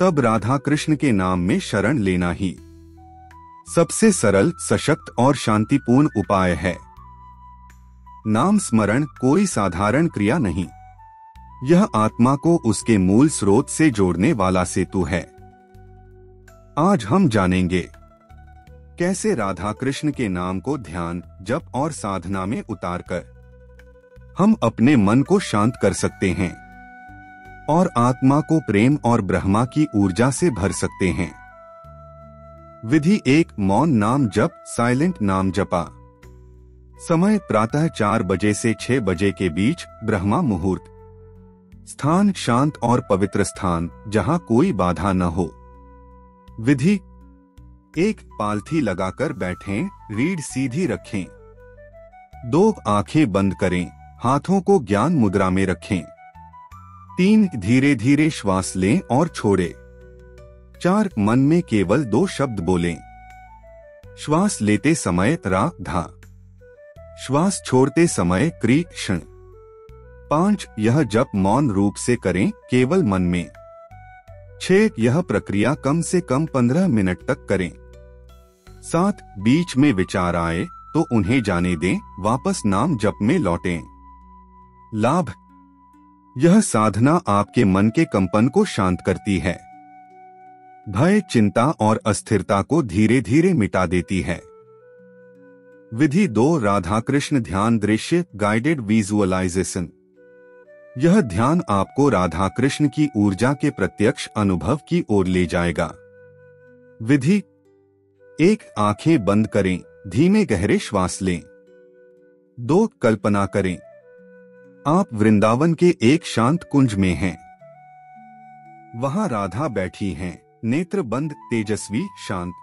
तब राधा कृष्ण के नाम में शरण लेना ही सबसे सरल, सशक्त और शांतिपूर्ण उपाय है। नाम स्मरण कोई साधारण क्रिया नहीं, यह आत्मा को उसके मूल स्रोत से जोड़ने वाला सेतु है। आज हम जानेंगे कैसे राधा कृष्ण के नाम को ध्यान, जप और साधना में उतारकर हम अपने मन को शांत कर सकते हैं और आत्मा को प्रेम और ब्रह्मा की ऊर्जा से भर सकते हैं। विधि 1 मौन नाम जप, साइलेंट नाम जपा। समय प्रातः 4 बजे से 6 बजे के बीच, ब्रह्मा मुहूर्त। स्थान शांत और पवित्र स्थान जहां कोई बाधा न हो। विधि 1 पालथी लगाकर बैठें, रीढ़ सीधी रखें। 2 आंखें बंद करें, हाथों को ज्ञान मुद्रा में रखें। 3 धीरे धीरे श्वास लें और छोड़ें। 4 मन में केवल 2 शब्द बोलें। श्वास लेते समय रा धा, श्वास छोड़ते समय क्री क्षण। 5 यह जप मौन रूप से करें, केवल मन में। 6 यह प्रक्रिया कम से कम 15 मिनट तक करें। 7 बीच में विचार आए तो उन्हें जाने दें, वापस नाम जप में लौटें। लाभ, यह साधना आपके मन के कंपन को शांत करती है, भय, चिंता और अस्थिरता को धीरे धीरे मिटा देती है। विधि 2 राधा कृष्ण ध्यान दृश्य, गाइडेड विजुअलाइजेशन। यह ध्यान आपको राधा कृष्ण की ऊर्जा के प्रत्यक्ष अनुभव की ओर ले जाएगा। विधि 1 आंखें बंद करें, धीमे गहरे श्वास लें। 2 कल्पना करें, आप वृंदावन के एक शांत कुंज में हैं। वहां राधा बैठी हैं, नेत्र बंद, तेजस्वी, शांत।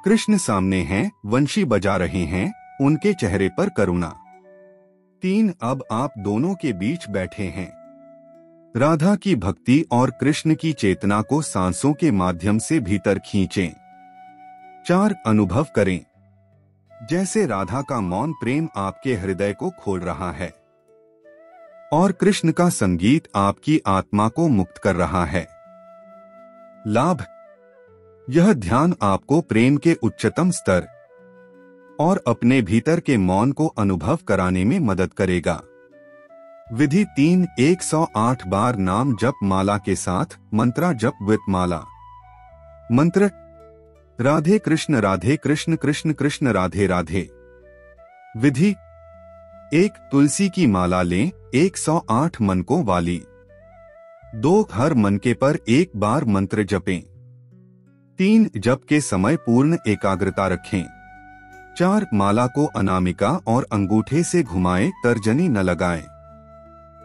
कृष्ण सामने हैं, वंशी बजा रहे हैं, उनके चेहरे पर करुणा। 3 अब आप दोनों के बीच बैठे हैं। राधा की भक्ति और कृष्ण की चेतना को सांसों के माध्यम से भीतर खींचें। 4 अनुभव करें जैसे राधा का मौन प्रेम आपके हृदय को खोल रहा है और कृष्ण का संगीत आपकी आत्मा को मुक्त कर रहा है। लाभ, यह ध्यान आपको प्रेम के उच्चतम स्तर और अपने भीतर के मौन को अनुभव कराने में मदद करेगा। विधि 3 108 बार नाम जप माला के साथ मंत्रा जप विद माला। मंत्र राधे कृष्ण कृष्ण कृष्ण राधे राधे। विधि 1 तुलसी की माला लें 108 मनकों वाली। 2 हर मनके पर 1 बार मंत्र जपें। 3 जप के समय पूर्ण एकाग्रता रखें। 4 माला को अनामिका और अंगूठे से घुमाएं, तर्जनी न लगाएं।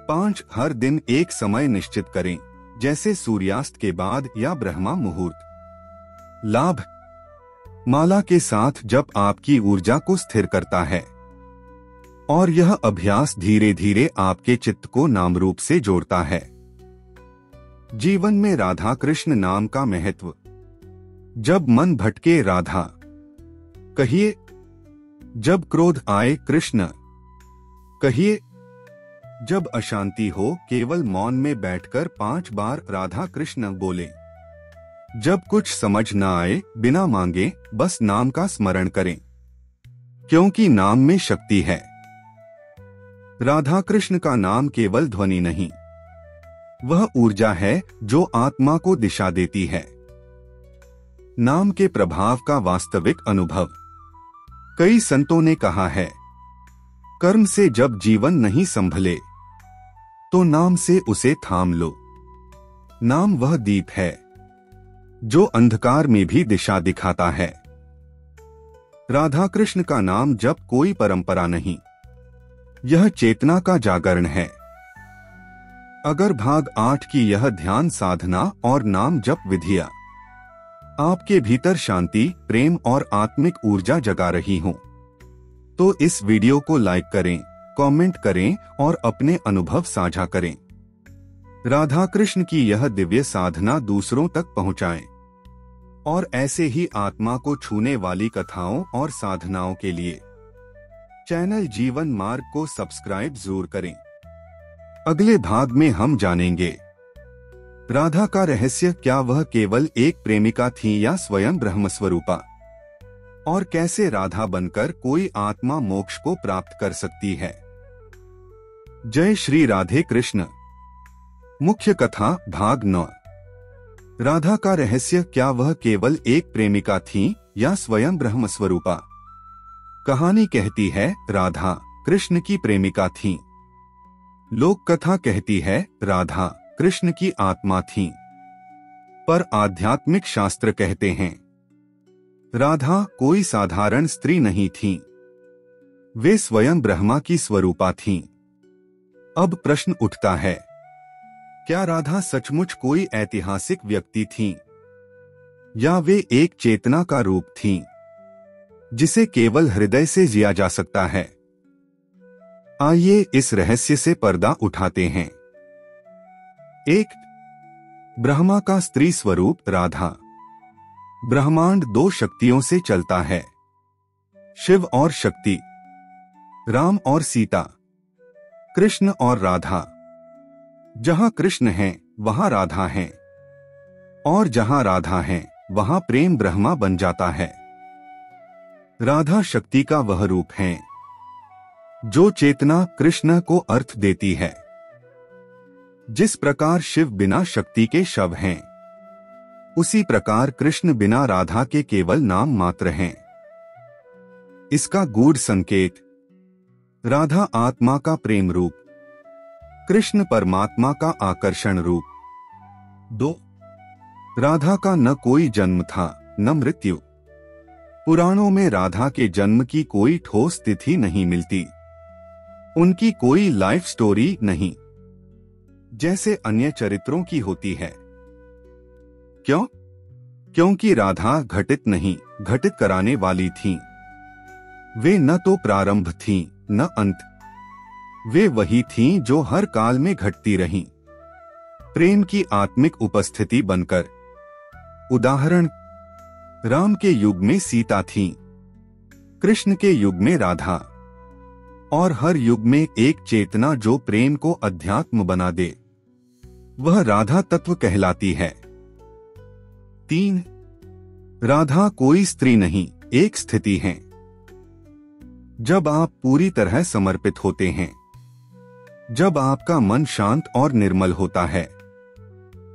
5 हर दिन एक समय निश्चित करें जैसे सूर्यास्त के बाद या ब्रह्मा मुहूर्त। लाभ, माला के साथ जप आपकी ऊर्जा को स्थिर करता है और यह अभ्यास धीरे धीरे आपके चित्त को नाम रूप से जोड़ता है। जीवन में राधा कृष्ण नाम का महत्व। जब मन भटके राधा कहिए, जब क्रोध आए कृष्ण कहिए, जब अशांति हो केवल मौन में बैठकर 5 बार राधा कृष्ण बोलें। जब कुछ समझ न आए बिना मांगे बस नाम का स्मरण करें, क्योंकि नाम में शक्ति है। राधा कृष्ण का नाम केवल ध्वनि नहीं, वह ऊर्जा है जो आत्मा को दिशा देती है। नाम के प्रभाव का वास्तविक अनुभव। कई संतों ने कहा है, कर्म से जब जीवन नहीं संभले तो नाम से उसे थाम लो। नाम वह दीप है जो अंधकार में भी दिशा दिखाता है। राधा कृष्ण का नाम जब कोई परंपरा नहीं, यह चेतना का जागरण है। अगर भाग 8 की यह ध्यान साधना और नाम जप विधियां आपके भीतर शांति, प्रेम और आत्मिक ऊर्जा जगा रही हों, तो इस वीडियो को लाइक करें, कमेंट करें और अपने अनुभव साझा करें। राधा कृष्ण की यह दिव्य साधना दूसरों तक पहुंचाएं और ऐसे ही आत्मा को छूने वाली कथाओं और साधनाओं के लिए चैनल जीवन मार्ग को सब्सक्राइब जरूर करें। अगले भाग में हम जानेंगे राधा का रहस्य, क्या वह केवल एक प्रेमिका थी या स्वयं ब्रह्मस्वरूपा, और कैसे राधा बनकर कोई आत्मा मोक्ष को प्राप्त कर सकती है। जय श्री राधे कृष्ण। मुख्य कथा भाग 9। राधा का रहस्य, क्या वह केवल एक प्रेमिका थी या स्वयं ब्रह्मस्वरूपा। कहानी कहती है राधा कृष्ण की प्रेमिका थी। लोक कथा कहती है राधा कृष्ण की आत्मा थी, पर आध्यात्मिक शास्त्र कहते हैं राधा कोई साधारण स्त्री नहीं थी, वे स्वयं ब्रह्मा की स्वरूपा थीं। अब प्रश्न उठता है, क्या राधा सचमुच कोई ऐतिहासिक व्यक्ति थीं, या वे एक चेतना का रूप थीं, जिसे केवल हृदय से जिया जा सकता है। आइए इस रहस्य से पर्दा उठाते हैं। 1 ब्रह्मा का स्त्री स्वरूप राधा। ब्रह्मांड 2 शक्तियों से चलता है, शिव और शक्ति, राम और सीता, कृष्ण और राधा। जहां कृष्ण है वहां राधा है, और जहां राधा है वहां प्रेम ब्रह्मा बन जाता है। राधा शक्ति का वह रूप है जो चेतना कृष्ण को अर्थ देती है। जिस प्रकार शिव बिना शक्ति के शव हैं, उसी प्रकार कृष्ण बिना राधा के केवल नाम मात्र हैं। इसका गूढ़ संकेत, राधा आत्मा का प्रेम रूप, कृष्ण परमात्मा का आकर्षण रूप। 2 राधा का न कोई जन्म था न मृत्यु। पुराणों में राधा के जन्म की कोई ठोस तिथि नहीं मिलती, उनकी कोई लाइफ स्टोरी नहीं जैसे अन्य चरित्रों की होती है। क्यों? क्योंकि राधा घटित नहीं, घटित कराने वाली थी। वे न तो प्रारंभ थीं, न अंत। वे वही थीं जो हर काल में घटती रहीं, प्रेम की आत्मिक उपस्थिति बनकर। उदाहरण, राम के युग में सीता थीं, कृष्ण के युग में राधा, और हर युग में एक चेतना जो प्रेम को अध्यात्म बना दे, वह राधा तत्व कहलाती है। 3. राधा कोई स्त्री नहीं, एक स्थिति है। जब आप पूरी तरह समर्पित होते हैं, जब आपका मन शांत और निर्मल होता है,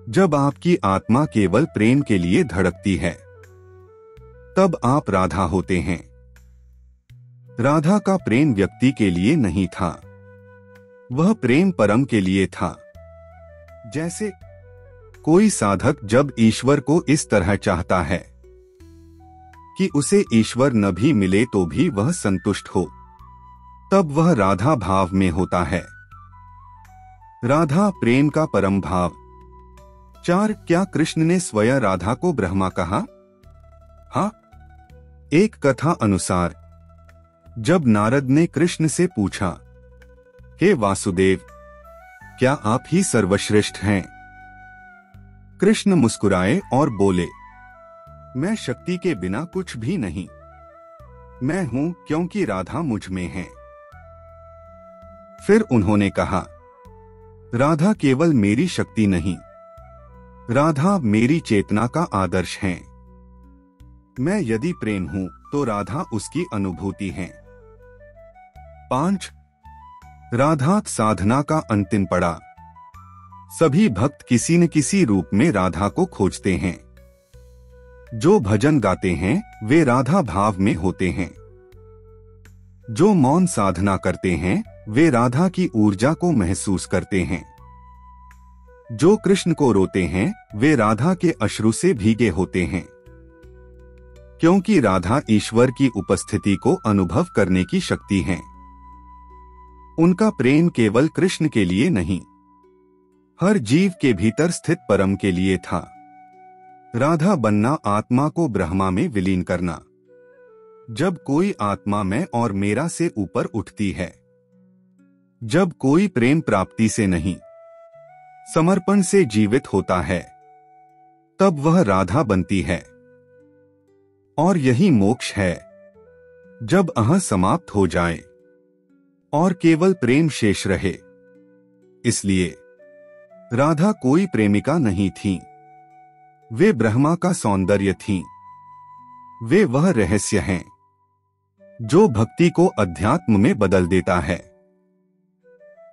जब आपकी आत्मा केवल प्रेम के लिए धड़कती है, तब आप राधा होते हैं। राधा का प्रेम व्यक्ति के लिए नहीं था, वह प्रेम परम के लिए था। जैसे कोई साधक जब ईश्वर को इस तरह चाहता है कि उसे ईश्वर न भी मिले तो भी वह संतुष्ट हो, तब वह राधा भाव में होता है। राधा प्रेम का परम भाव। 4. क्या कृष्ण ने स्वयं राधा को ब्रह्मा कहा? हाँ। एक कथा अनुसार जब नारद ने कृष्ण से पूछा, हे वासुदेव, क्या आप ही सर्वश्रेष्ठ हैं? कृष्ण मुस्कुराए और बोले, मैं शक्ति के बिना कुछ भी नहीं। मैं हूं क्योंकि राधा मुझ में है। फिर उन्होंने कहा, राधा केवल मेरी शक्ति नहीं, राधा मेरी चेतना का आदर्श है। मैं यदि प्रेम हूं तो राधा उसकी अनुभूति है। 5. राधा साधना का अंतिम पड़ाव। सभी भक्त किसी न किसी रूप में राधा को खोजते हैं। जो भजन गाते हैं वे राधा भाव में होते हैं। जो मौन साधना करते हैं वे राधा की ऊर्जा को महसूस करते हैं। जो कृष्ण को रोते हैं वे राधा के अश्रु से भीगे होते हैं, क्योंकि राधा ईश्वर की उपस्थिति को अनुभव करने की शक्ति है। उनका प्रेम केवल कृष्ण के लिए नहीं, हर जीव के भीतर स्थित परम के लिए था। राधा बनना आत्मा को ब्रह्मा में विलीन करना। जब कोई आत्मा मैं और मेरा से ऊपर उठती है, जब कोई प्रेम प्राप्ति से नहीं, समर्पण से जीवित होता है, तब वह राधा बनती है। और यही मोक्ष है, जब अहं समाप्त हो जाए और केवल प्रेम शेष रहे। इसलिए राधा कोई प्रेमिका नहीं थी, वे ब्रह्मा का सौंदर्य थीं। वे वह रहस्य हैं जो भक्ति को अध्यात्म में बदल देता है।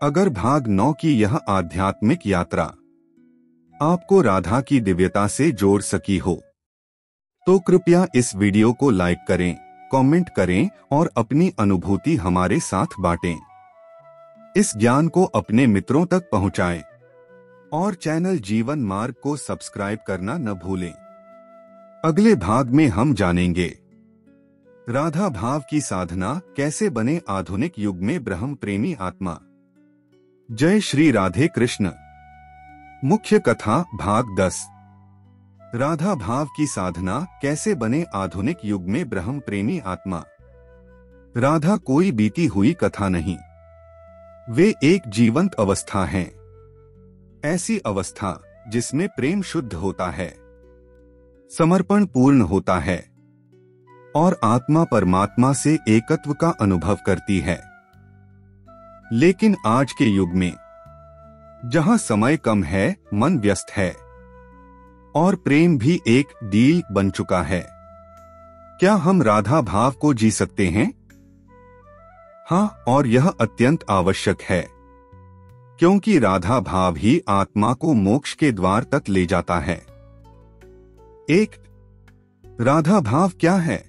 अगर भाग 9 की यह आध्यात्मिक यात्रा आपको राधा की दिव्यता से जोड़ सकी हो, तो कृपया इस वीडियो को लाइक करें, कमेंट करें और अपनी अनुभूति हमारे साथ बांटें। इस ज्ञान को अपने मित्रों तक पहुंचाएं और चैनल जीवन मार्ग को सब्सक्राइब करना न भूलें। अगले भाग में हम जानेंगे राधा भाव की साधना कैसे बने आधुनिक युग में ब्रह्म प्रेमी आत्मा। जय श्री राधे कृष्ण। मुख्य कथा भाग 10। राधा भाव की साधना कैसे बने आधुनिक युग में ब्रह्म प्रेमी आत्मा। राधा कोई बीती हुई कथा नहीं, वे एक जीवंत अवस्था हैं। ऐसी अवस्था जिसमें प्रेम शुद्ध होता है, समर्पण पूर्ण होता है और आत्मा परमात्मा से एकत्व का अनुभव करती है। लेकिन आज के युग में, जहां समय कम है, मन व्यस्त है और प्रेम भी एक डील बन चुका है, क्या हम राधा भाव को जी सकते हैं? हाँ, और यह अत्यंत आवश्यक है, क्योंकि राधा भाव ही आत्मा को मोक्ष के द्वार तक ले जाता है। 1. राधा भाव क्या है?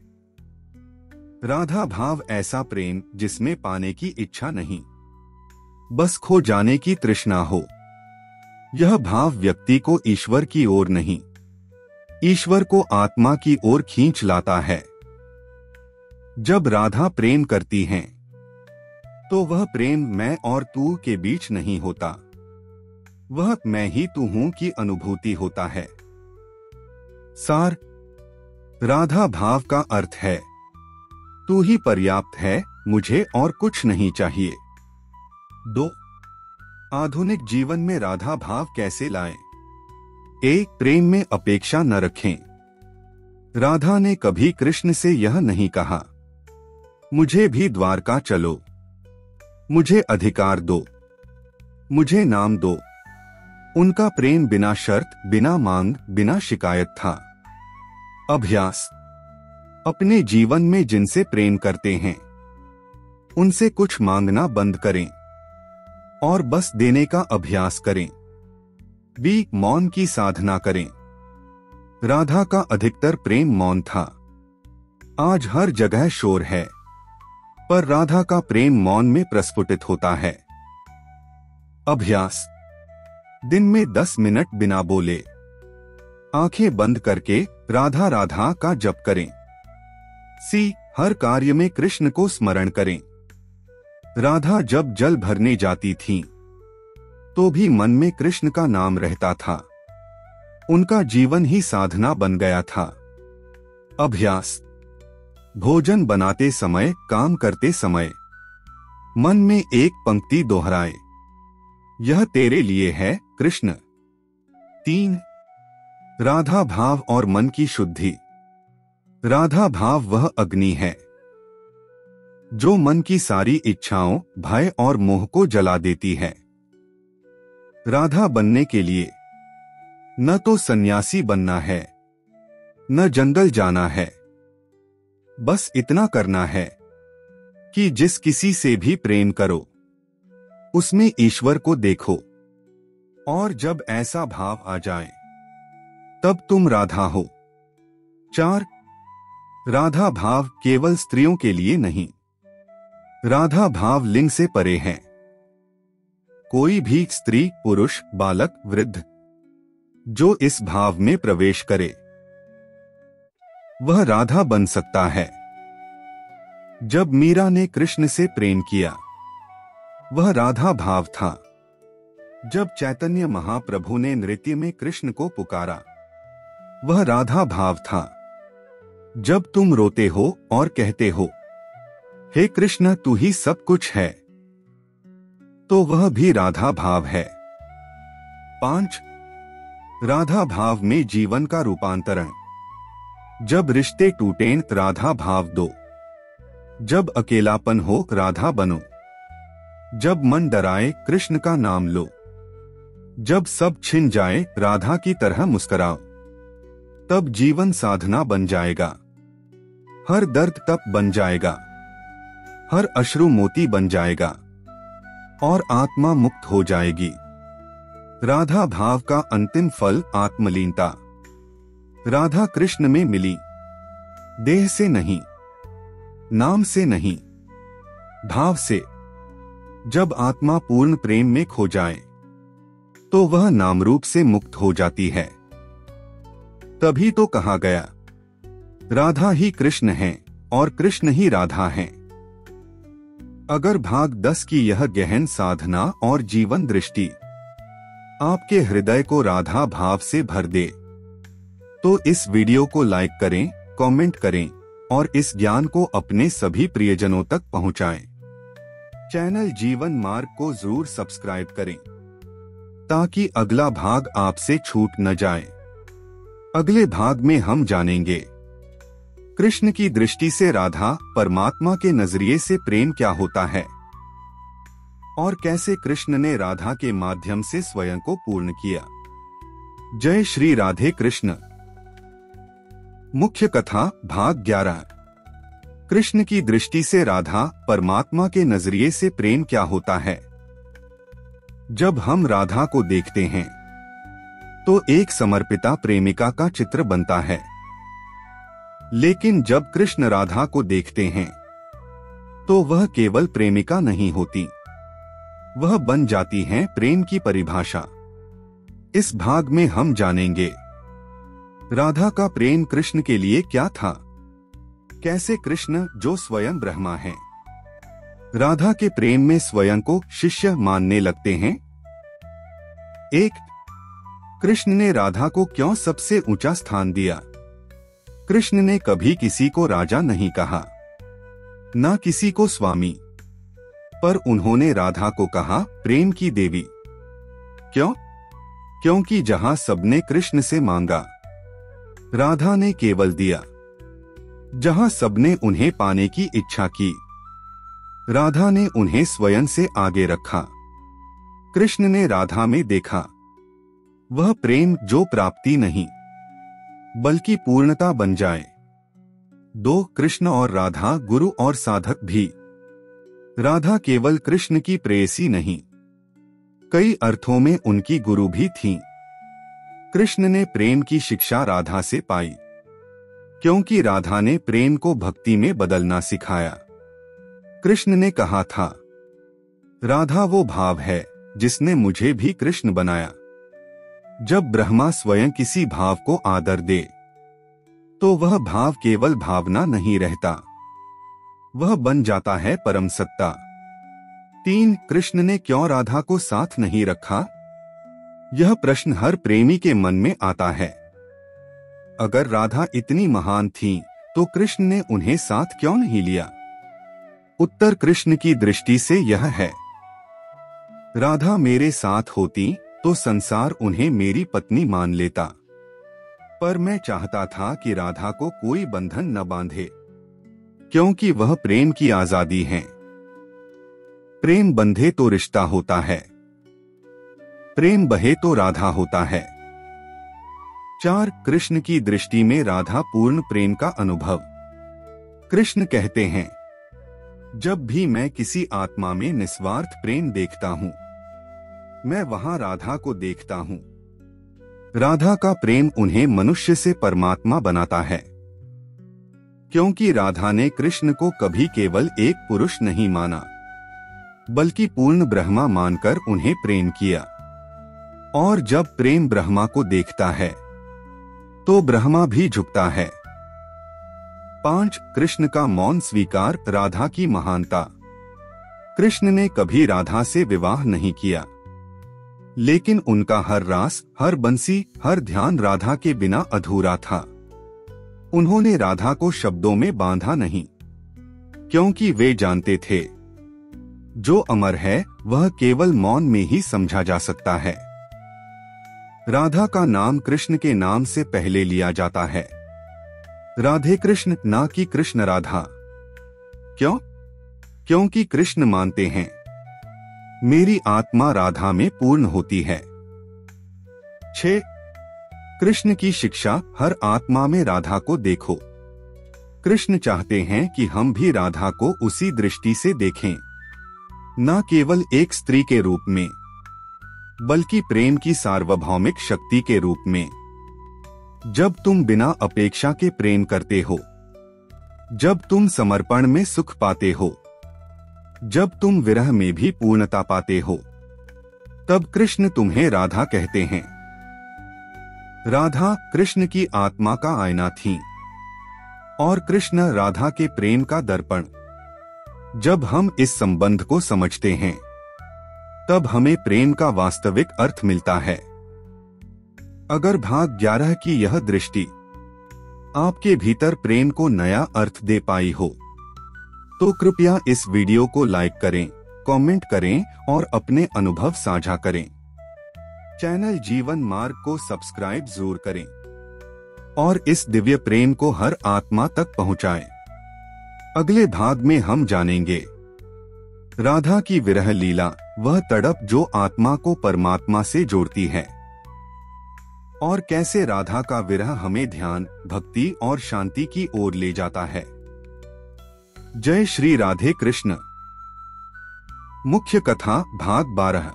राधा भाव ऐसा प्रेम जिसमें पाने की इच्छा नहीं, बस खो जाने की तृष्णा हो। यह भाव व्यक्ति को ईश्वर की ओर नहीं, ईश्वर को आत्मा की ओर खींच लाता है। जब राधा प्रेम करती हैं, तो वह प्रेम मैं और तू के बीच नहीं होता, वह मैं ही तू हूं की अनुभूति होता है। सार। राधा भाव का अर्थ है तू ही पर्याप्त है, मुझे और कुछ नहीं चाहिए। 2. आधुनिक जीवन में राधा भाव कैसे लाएं? 1. प्रेम में अपेक्षा न रखें। राधा ने कभी कृष्ण से यह नहीं कहा, मुझे भी द्वारका चलो, मुझे अधिकार दो, मुझे नाम दो। उनका प्रेम बिना शर्त, बिना मांग, बिना शिकायत था। अभ्यास। अपने जीवन में जिनसे प्रेम करते हैं उनसे कुछ मांगना बंद करें और बस देने का अभ्यास करें। 2. मौन की साधना करें। राधा का अधिकतर प्रेम मौन था। आज हर जगह शोर है, पर राधा का प्रेम मौन में प्रस्फुटित होता है। अभ्यास। दिन में 10 मिनट बिना बोले, आंखें बंद करके राधा राधा का जप करें। सी. हर कार्य में कृष्ण को स्मरण करें। राधा जब जल भरने जाती थीं, तो भी मन में कृष्ण का नाम रहता था। उनका जीवन ही साधना बन गया था। अभ्यास। भोजन बनाते समय, काम करते समय मन में एक पंक्ति दोहराए, यह तेरे लिए है कृष्ण। 3. राधा भाव और मन की शुद्धि। राधा भाव वह अग्नि है जो मन की सारी इच्छाओं, भय और मोह को जला देती है। राधा बनने के लिए न तो सन्यासी बनना है, न जंगल जाना है, बस इतना करना है कि जिस किसी से भी प्रेम करो उसमें ईश्वर को देखो, और जब ऐसा भाव आ जाए तब तुम राधा हो। 4. राधा भाव केवल स्त्रियों के लिए नहीं, राधा भाव लिंग से परे है। कोई भी स्त्री, पुरुष, बालक, वृद्ध जो इस भाव में प्रवेश करे वह राधा बन सकता है। जब मीरा ने कृष्ण से प्रेम किया वह राधा भाव था। जब चैतन्य महाप्रभु ने नृत्य में कृष्ण को पुकारा वह राधा भाव था। जब तुम रोते हो और कहते हो हे कृष्ण तू ही सब कुछ है, तो वह भी राधा भाव है। 5. राधा भाव में जीवन का रूपांतरण। जब रिश्ते टूटें राधा भाव दो, जब अकेलापन हो राधा बनो, जब मन डराए कृष्ण का नाम लो, जब सब छिन जाए राधा की तरह मुस्कुराओ, तब जीवन साधना बन जाएगा। हर दर्द तप बन जाएगा, हर अश्रु मोती बन जाएगा और आत्मा मुक्त हो जाएगी। राधा भाव का अंतिम फल आत्मलीनता। राधा कृष्ण में मिली, देह से नहीं, नाम से नहीं, भाव से। जब आत्मा पूर्ण प्रेम में खो जाए तो वह नाम रूप से मुक्त हो जाती है। तभी तो कहा गया राधा ही कृष्ण हैं और कृष्ण ही राधा हैं। अगर भाग 10 की यह गहन साधना और जीवन दृष्टि आपके हृदय को राधा भाव से भर दे, तो इस वीडियो को लाइक करें, कमेंट करें और इस ज्ञान को अपने सभी प्रियजनों तक पहुंचाएं। चैनल जीवन मार्ग को जरूर सब्सक्राइब करें ताकि अगला भाग आपसे छूट न जाए। अगले भाग में हम जानेंगे कृष्ण की दृष्टि से राधा, परमात्मा के नजरिए से प्रेम क्या होता है और कैसे कृष्ण ने राधा के माध्यम से स्वयं को पूर्ण किया। जय श्री राधे कृष्ण। मुख्य कथा भाग 11। कृष्ण की दृष्टि से राधा, परमात्मा के नजरिए से प्रेम क्या होता है। जब हम राधा को देखते हैं तो एक समर्पिता प्रेमिका का चित्र बनता है, लेकिन जब कृष्ण राधा को देखते हैं तो वह केवल प्रेमिका नहीं होती, वह बन जाती हैं प्रेम की परिभाषा। इस भाग में हम जानेंगे राधा का प्रेम कृष्ण के लिए क्या था, कैसे कृष्ण जो स्वयं ब्रह्मा है राधा के प्रेम में स्वयं को शिष्य मानने लगते हैं। 1. कृष्ण ने राधा को क्यों सबसे ऊंचा स्थान दिया। कृष्ण ने कभी किसी को राजा नहीं कहा, ना किसी को स्वामी। पर उन्होंने राधा को कहा प्रेम की देवी। क्यों? क्योंकि जहां सबने कृष्ण से मांगा, राधा ने केवल दिया। जहां सबने उन्हें पाने की इच्छा की, राधा ने उन्हें स्वयं से आगे रखा। कृष्ण ने राधा में देखा वह प्रेम जो प्राप्ति नहीं बल्कि पूर्णता बन जाए। दो, कृष्ण और राधा गुरु और साधक भी। राधा केवल कृष्ण की प्रेयसी नहीं, कई अर्थों में उनकी गुरु भी थीं। कृष्ण ने प्रेम की शिक्षा राधा से पाई, क्योंकि राधा ने प्रेम को भक्ति में बदलना सिखाया। कृष्ण ने कहा था, राधा वो भाव है जिसने मुझे भी कृष्ण बनाया। जब ब्रह्मा स्वयं किसी भाव को आदर दे, तो वह भाव केवल भावना नहीं रहता, वह बन जाता है परम सत्ता। 3, कृष्ण ने क्यों राधा को साथ नहीं रखा? यह प्रश्न हर प्रेमी के मन में आता है। अगर राधा इतनी महान थी, तो कृष्ण ने उन्हें साथ क्यों नहीं लिया? उत्तर कृष्ण की दृष्टि से यह है, राधा मेरे साथ होती तो संसार उन्हें मेरी पत्नी मान लेता, पर मैं चाहता था कि राधा को कोई बंधन न बांधे, क्योंकि वह प्रेम की आजादी है। प्रेम बंधे तो रिश्ता होता है, प्रेम बहे तो राधा होता है। 4, कृष्ण की दृष्टि में राधा पूर्ण प्रेम का अनुभव। कृष्ण कहते हैं, जब भी मैं किसी आत्मा में निस्वार्थ प्रेम देखता हूं, मैं वहां राधा को देखता हूं। राधा का प्रेम उन्हें मनुष्य से परमात्मा बनाता है, क्योंकि राधा ने कृष्ण को कभी केवल एक पुरुष नहीं माना, बल्कि पूर्ण ब्रह्मा मानकर उन्हें प्रेम किया। और जब प्रेम ब्रह्मा को देखता है, तो ब्रह्मा भी झुकता है। 5, कृष्ण का मौन स्वीकार राधा की महानता। कृष्ण ने कभी राधा से विवाह नहीं किया, लेकिन उनका हर रास, हर बंसी, हर ध्यान राधा के बिना अधूरा था। उन्होंने राधा को शब्दों में बांधा नहीं, क्योंकि वे जानते थे जो अमर है वह केवल मौन में ही समझा जा सकता है। राधा का नाम कृष्ण के नाम से पहले लिया जाता है, राधे कृष्ण, ना कि कृष्ण राधा। क्यों? क्योंकि कृष्ण मानते हैं, मेरी आत्मा राधा में पूर्ण होती है। 6, कृष्ण की शिक्षा, हर आत्मा में राधा को देखो। कृष्ण चाहते हैं कि हम भी राधा को उसी दृष्टि से देखें, न केवल एक स्त्री के रूप में, बल्कि प्रेम की सार्वभौमिक शक्ति के रूप में। जब तुम बिना अपेक्षा के प्रेम करते हो, जब तुम समर्पण में सुख पाते हो, जब तुम विरह में भी पूर्णता पाते हो, तब कृष्ण तुम्हें राधा कहते हैं। राधा कृष्ण की आत्मा का आईना थी, और कृष्ण राधा के प्रेम का दर्पण। जब हम इस संबंध को समझते हैं, तब हमें प्रेम का वास्तविक अर्थ मिलता है। अगर भाग 11 की यह दृष्टि आपके भीतर प्रेम को नया अर्थ दे पाई हो, तो कृपया इस वीडियो को लाइक करें, कमेंट करें और अपने अनुभव साझा करें। चैनल जीवन मार्ग को सब्सक्राइब जरूर करें और इस दिव्य प्रेम को हर आत्मा तक पहुंचाएं। अगले भाग में हम जानेंगे राधा की विरह लीला, वह तड़प जो आत्मा को परमात्मा से जोड़ती है, और कैसे राधा का विरह हमें ध्यान, भक्ति और शांति की ओर ले जाता है। जय श्री राधे कृष्ण। मुख्य कथा भाग 12।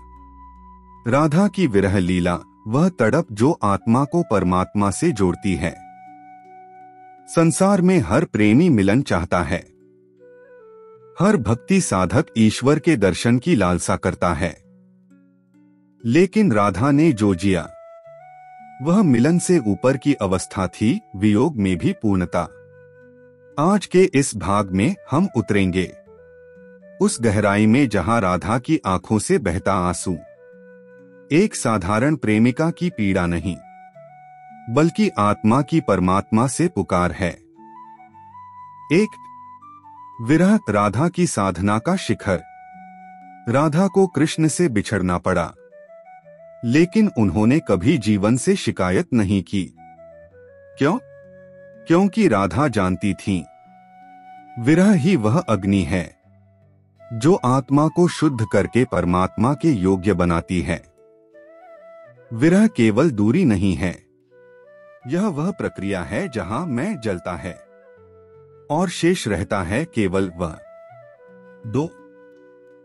राधा की विरह लीला, वह तड़प जो आत्मा को परमात्मा से जोड़ती है। संसार में हर प्रेमी मिलन चाहता है, हर भक्ति साधक ईश्वर के दर्शन की लालसा करता है। लेकिन राधा ने जो जिया, वह मिलन से ऊपर की अवस्था थी, वियोग में भी पूर्णता। आज के इस भाग में हम उतरेंगे उस गहराई में जहां राधा की आंखों से बहता आंसू एक साधारण प्रेमिका की पीड़ा नहीं, बल्कि आत्मा की परमात्मा से पुकार है। एक विरह राधा की साधना का शिखर। राधा को कृष्ण से बिछड़ना पड़ा, लेकिन उन्होंने कभी जीवन से शिकायत नहीं की। क्यों? क्योंकि राधा जानती थीं, विरह ही वह अग्नि है जो आत्मा को शुद्ध करके परमात्मा के योग्य बनाती है। विरह केवल दूरी नहीं है, यह वह प्रक्रिया है जहां मैं जलता है और शेष रहता है केवल वह। 2.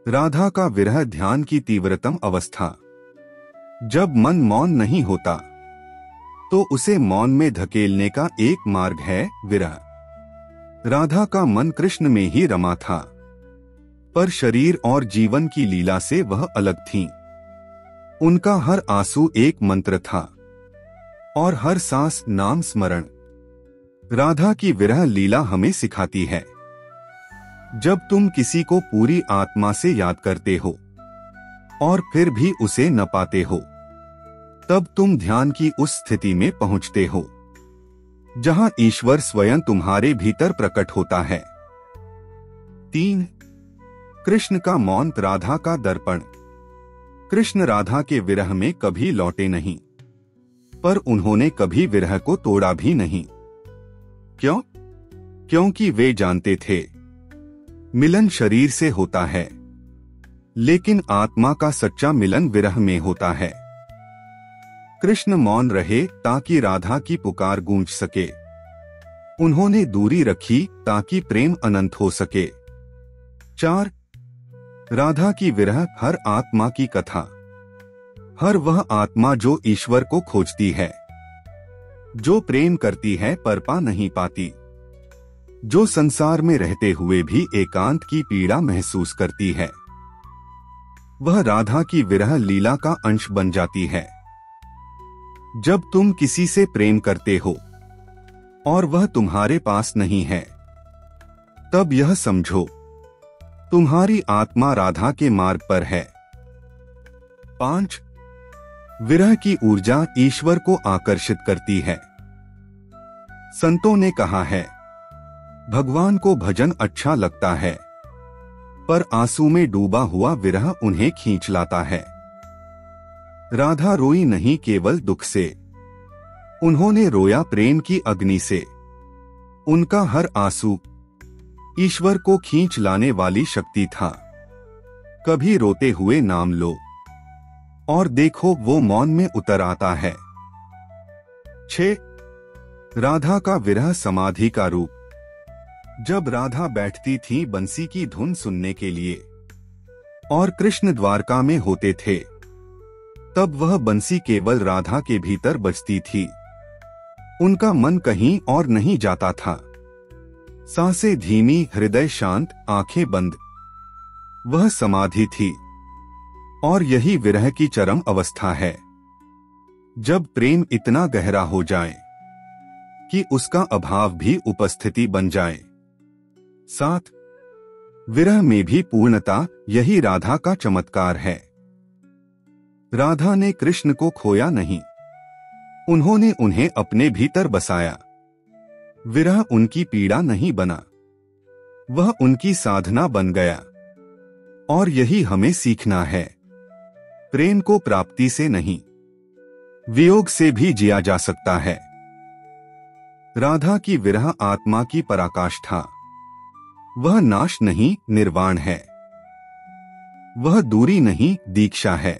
राधा का विरह ध्यान की तीव्रतम अवस्था। जब मन मौन नहीं होता तो उसे मौन में धकेलने का एक मार्ग है विरह। राधा का मन कृष्ण में ही रमा था, पर शरीर और जीवन की लीला से वह अलग थीं। उनका हर आंसू एक मंत्र था और हर सांस नाम स्मरण। राधा की विरह लीला हमें सिखाती है, जब तुम किसी को पूरी आत्मा से याद करते हो और फिर भी उसे न पाते हो, तब तुम ध्यान की उस स्थिति में पहुंचते हो जहां ईश्वर स्वयं तुम्हारे भीतर प्रकट होता है। 3. कृष्ण का मौन, राधा का दर्पण। कृष्ण राधा के विरह में कभी लौटे नहीं, पर उन्होंने कभी विरह को तोड़ा भी नहीं। क्यों? क्योंकि वे जानते थे, मिलन शरीर से होता है, लेकिन आत्मा का सच्चा मिलन विरह में होता है। कृष्ण मौन रहे ताकि राधा की पुकार गूंज सके। उन्होंने दूरी रखी ताकि प्रेम अनंत हो सके। 4. राधा की विरह, हर आत्मा की कथा। हर वह आत्मा जो ईश्वर को खोजती है, जो प्रेम करती है पर पा नहीं पाती, जो संसार में रहते हुए भी एकांत की पीड़ा महसूस करती है, वह राधा की विरह लीला का अंश बन जाती है। जब तुम किसी से प्रेम करते हो और वह तुम्हारे पास नहीं है, तब यह समझो, तुम्हारी आत्मा राधा के मार्ग पर है। 5. विरह की ऊर्जा ईश्वर को आकर्षित करती है। संतों ने कहा है, भगवान को भजन अच्छा लगता है, पर आंसू में डूबा हुआ विरह उन्हें खींच लाता है। राधा रोई नहीं केवल दुख से, उन्होंने रोया प्रेम की अग्नि से। उनका हर आंसू ईश्वर को खींच लाने वाली शक्ति था। कभी रोते हुए नाम लो और देखो वो मौन में उतर आता है। 6. राधा का विरह, समाधि का रूप। जब राधा बैठती थी बंसी की धुन सुनने के लिए और कृष्ण द्वारका में होते थे, तब वह बंसी केवल राधा के भीतर बजती थी। उनका मन कहीं और नहीं जाता था। सांसें धीमी, हृदय शांत, आंखें बंद। वह समाधि थी और यही विरह की चरम अवस्था है, जब प्रेम इतना गहरा हो जाए कि उसका अभाव भी उपस्थिति बन जाए। 7. विरह में भी पूर्णता, यही राधा का चमत्कार है। राधा ने कृष्ण को खोया नहीं, उन्होंने उन्हें अपने भीतर बसाया। विरह उनकी पीड़ा नहीं बना, वह उनकी साधना बन गया। और यही हमें सीखना है, प्रेम को प्राप्ति से नहीं, वियोग से भी जिया जा सकता है। राधा की विरह आत्मा की पराकाष्ठा। वह नाश नहीं, निर्वाण है। वह दूरी नहीं, दीक्षा है।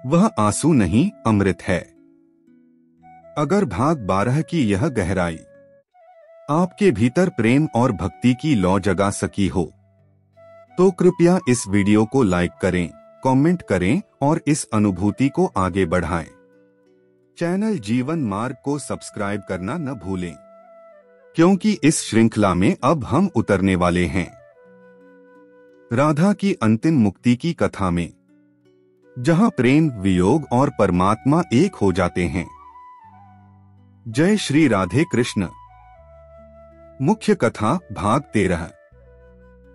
वह आंसू नहीं, अमृत है। अगर भाग 12 की यह गहराई आपके भीतर प्रेम और भक्ति की लौ जगा सकी हो, तो कृपया इस वीडियो को लाइक करें, कमेंट करें और इस अनुभूति को आगे बढ़ाएं। चैनल जीवन मार्ग को सब्सक्राइब करना न भूलें, क्योंकि इस श्रृंखला में अब हम उतरने वाले हैं राधा की अंतिम मुक्ति की कथा में, जहां प्रेम, वियोग और परमात्मा एक हो जाते हैं। जय श्री राधे कृष्ण। मुख्य कथा, भाग 13।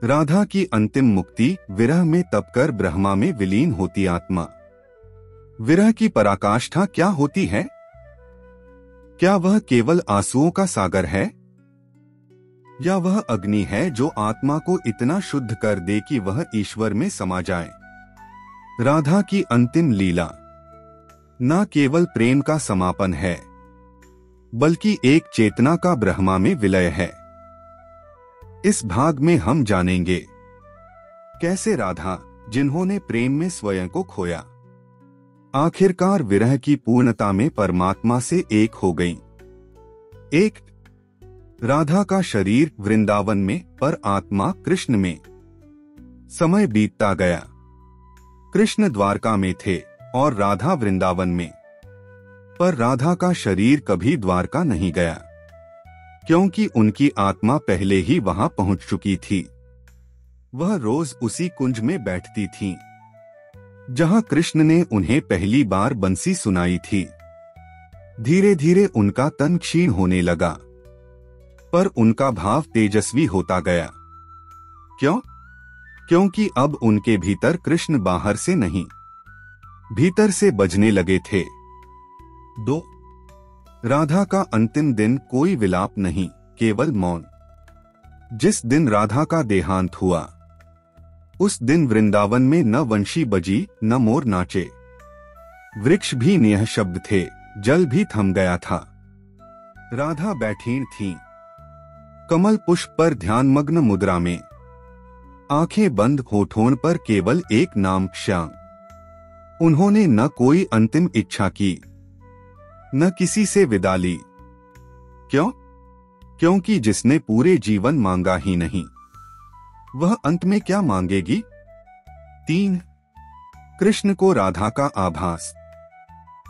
राधा की अंतिम मुक्ति, विरह में तपकर ब्रह्मा में विलीन होती आत्मा। विरह की पराकाष्ठा क्या होती है? क्या वह केवल आंसुओं का सागर है, या वह अग्नि है जो आत्मा को इतना शुद्ध कर दे कि वह ईश्वर में समा जाए। राधा की अंतिम लीला न केवल प्रेम का समापन है, बल्कि एक चेतना का ब्रह्मा में विलय है। इस भाग में हम जानेंगे कैसे राधा, जिन्होंने प्रेम में स्वयं को खोया, आखिरकार विरह की पूर्णता में परमात्मा से एक हो गईं। एक, राधा का शरीर वृंदावन में, पर आत्मा कृष्ण में। समय बीतता गया। कृष्ण द्वारका में थे और राधा वृंदावन में, पर राधा का शरीर कभी द्वारका नहीं गया, क्योंकि उनकी आत्मा पहले ही वहां पहुंच चुकी थी। वह रोज उसी कुंज में बैठती थीं, जहां कृष्ण ने उन्हें पहली बार बंसी सुनाई थी। धीरे धीरे उनका तन क्षीण होने लगा, पर उनका भाव तेजस्वी होता गया। क्यों? क्योंकि अब उनके भीतर कृष्ण बाहर से नहीं, भीतर से बजने लगे थे। 2, राधा का अंतिम दिन कोई विलाप नहीं, केवल मौन। जिस दिन राधा का देहांत हुआ, उस दिन वृंदावन में न वंशी बजी, न मोर नाचे, वृक्ष भी निःशब्द थे, जल भी थम गया था। राधा बैठी थीं, कमल पुष्प पर ध्यानमग्न मुद्रा में, आंखें बंद, होठों पर केवल एक नाम, श्याम। उन्होंने न कोई अंतिम इच्छा की, न किसी से विदा ली। क्यों? क्योंकि जिसने पूरे जीवन मांगा ही नहीं, वह अंत में क्या मांगेगी। 3, कृष्ण को राधा का आभास।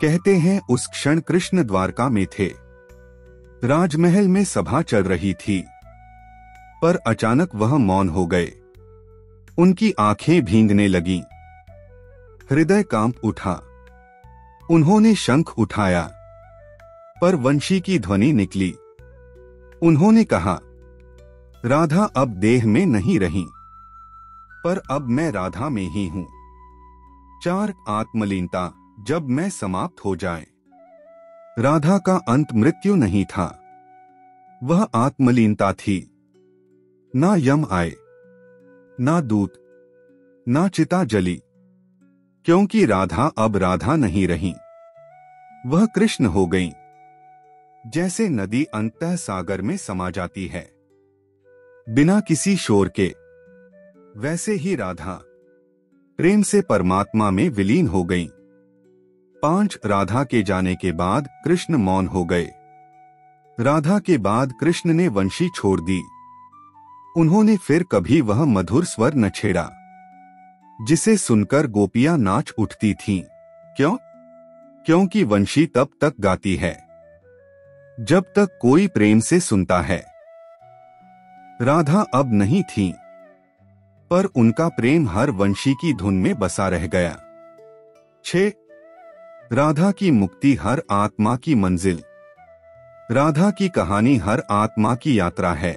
कहते हैं उस क्षण कृष्ण द्वारका में थे। राजमहल में सभा चल रही थी, पर अचानक वह मौन हो गए। उनकी आंखें भींगने लगीं, हृदय कांप उठा। उन्होंने शंख उठाया, पर वंशी की ध्वनि निकली। उन्होंने कहा, राधा अब देह में नहीं रही, पर अब मैं राधा में ही हूं। 4, आत्मलीनता। जब मैं समाप्त हो जाए। राधा का अंत मृत्यु नहीं था, वह आत्मलीनता थी। ना यम आए, ना दूत, ना चिता जली, क्योंकि राधा अब राधा नहीं रही, वह कृष्ण हो गईं। जैसे नदी अंतः सागर में समा जाती है बिना किसी शोर के, वैसे ही राधा प्रेम से परमात्मा में विलीन हो गईं। 5, राधा के जाने के बाद कृष्ण मौन हो गए। राधा के बाद कृष्ण ने वंशी छोड़ दी। उन्होंने फिर कभी वह मधुर स्वर न छेड़ा, जिसे सुनकर गोपियां नाच उठती थीं। क्यों? क्योंकि वंशी तब तक गाती है जब तक कोई प्रेम से सुनता है। राधा अब नहीं थी, पर उनका प्रेम हर वंशी की धुन में बसा रह गया। 6, राधा की मुक्ति हर आत्मा की मंजिल। राधा की कहानी हर आत्मा की यात्रा है।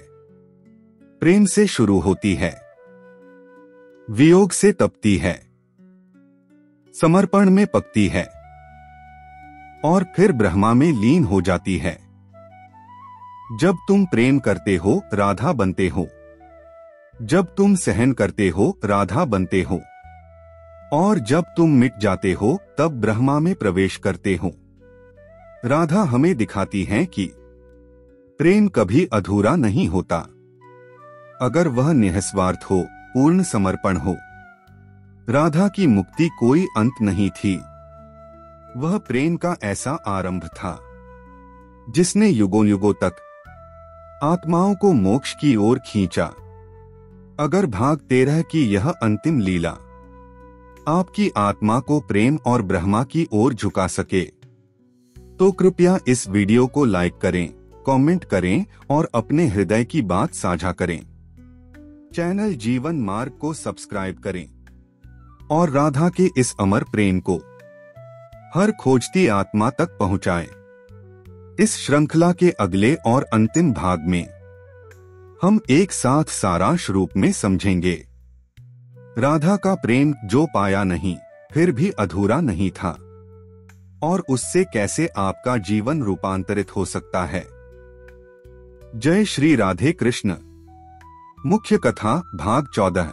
प्रेम से शुरू होती है, वियोग से तपती है, समर्पण में पकती है, और फिर ब्रह्मा में लीन हो जाती है। जब तुम प्रेम करते हो, राधा बनते हो। जब तुम सहन करते हो, राधा बनते हो। और जब तुम मिट जाते हो, तब ब्रह्मा में प्रवेश करते हो। राधा हमें दिखाती हैं कि प्रेम कभी अधूरा नहीं होता, अगर वह निःस्वार्थ हो, पूर्ण समर्पण हो। राधा की मुक्ति कोई अंत नहीं थी, वह प्रेम का ऐसा आरंभ था जिसने युगों युगों तक आत्माओं को मोक्ष की ओर खींचा। अगर भाग 13 की यह अंतिम लीला आपकी आत्मा को प्रेम और ब्रह्मा की ओर झुका सके, तो कृपया इस वीडियो को लाइक करें, कमेंट करें और अपने हृदय की बात साझा करें। चैनल जीवन मार्ग को सब्सक्राइब करें और राधा के इस अमर प्रेम को हर खोजती आत्मा तक पहुंचाएं। इस श्रृंखला के अगले और अंतिम भाग में हम एक साथ सारांश रूप में समझेंगे राधा का प्रेम जो पाया नहीं, फिर भी अधूरा नहीं था, और उससे कैसे आपका जीवन रूपांतरित हो सकता है। जय श्री राधे कृष्ण। मुख्य कथा भाग 14।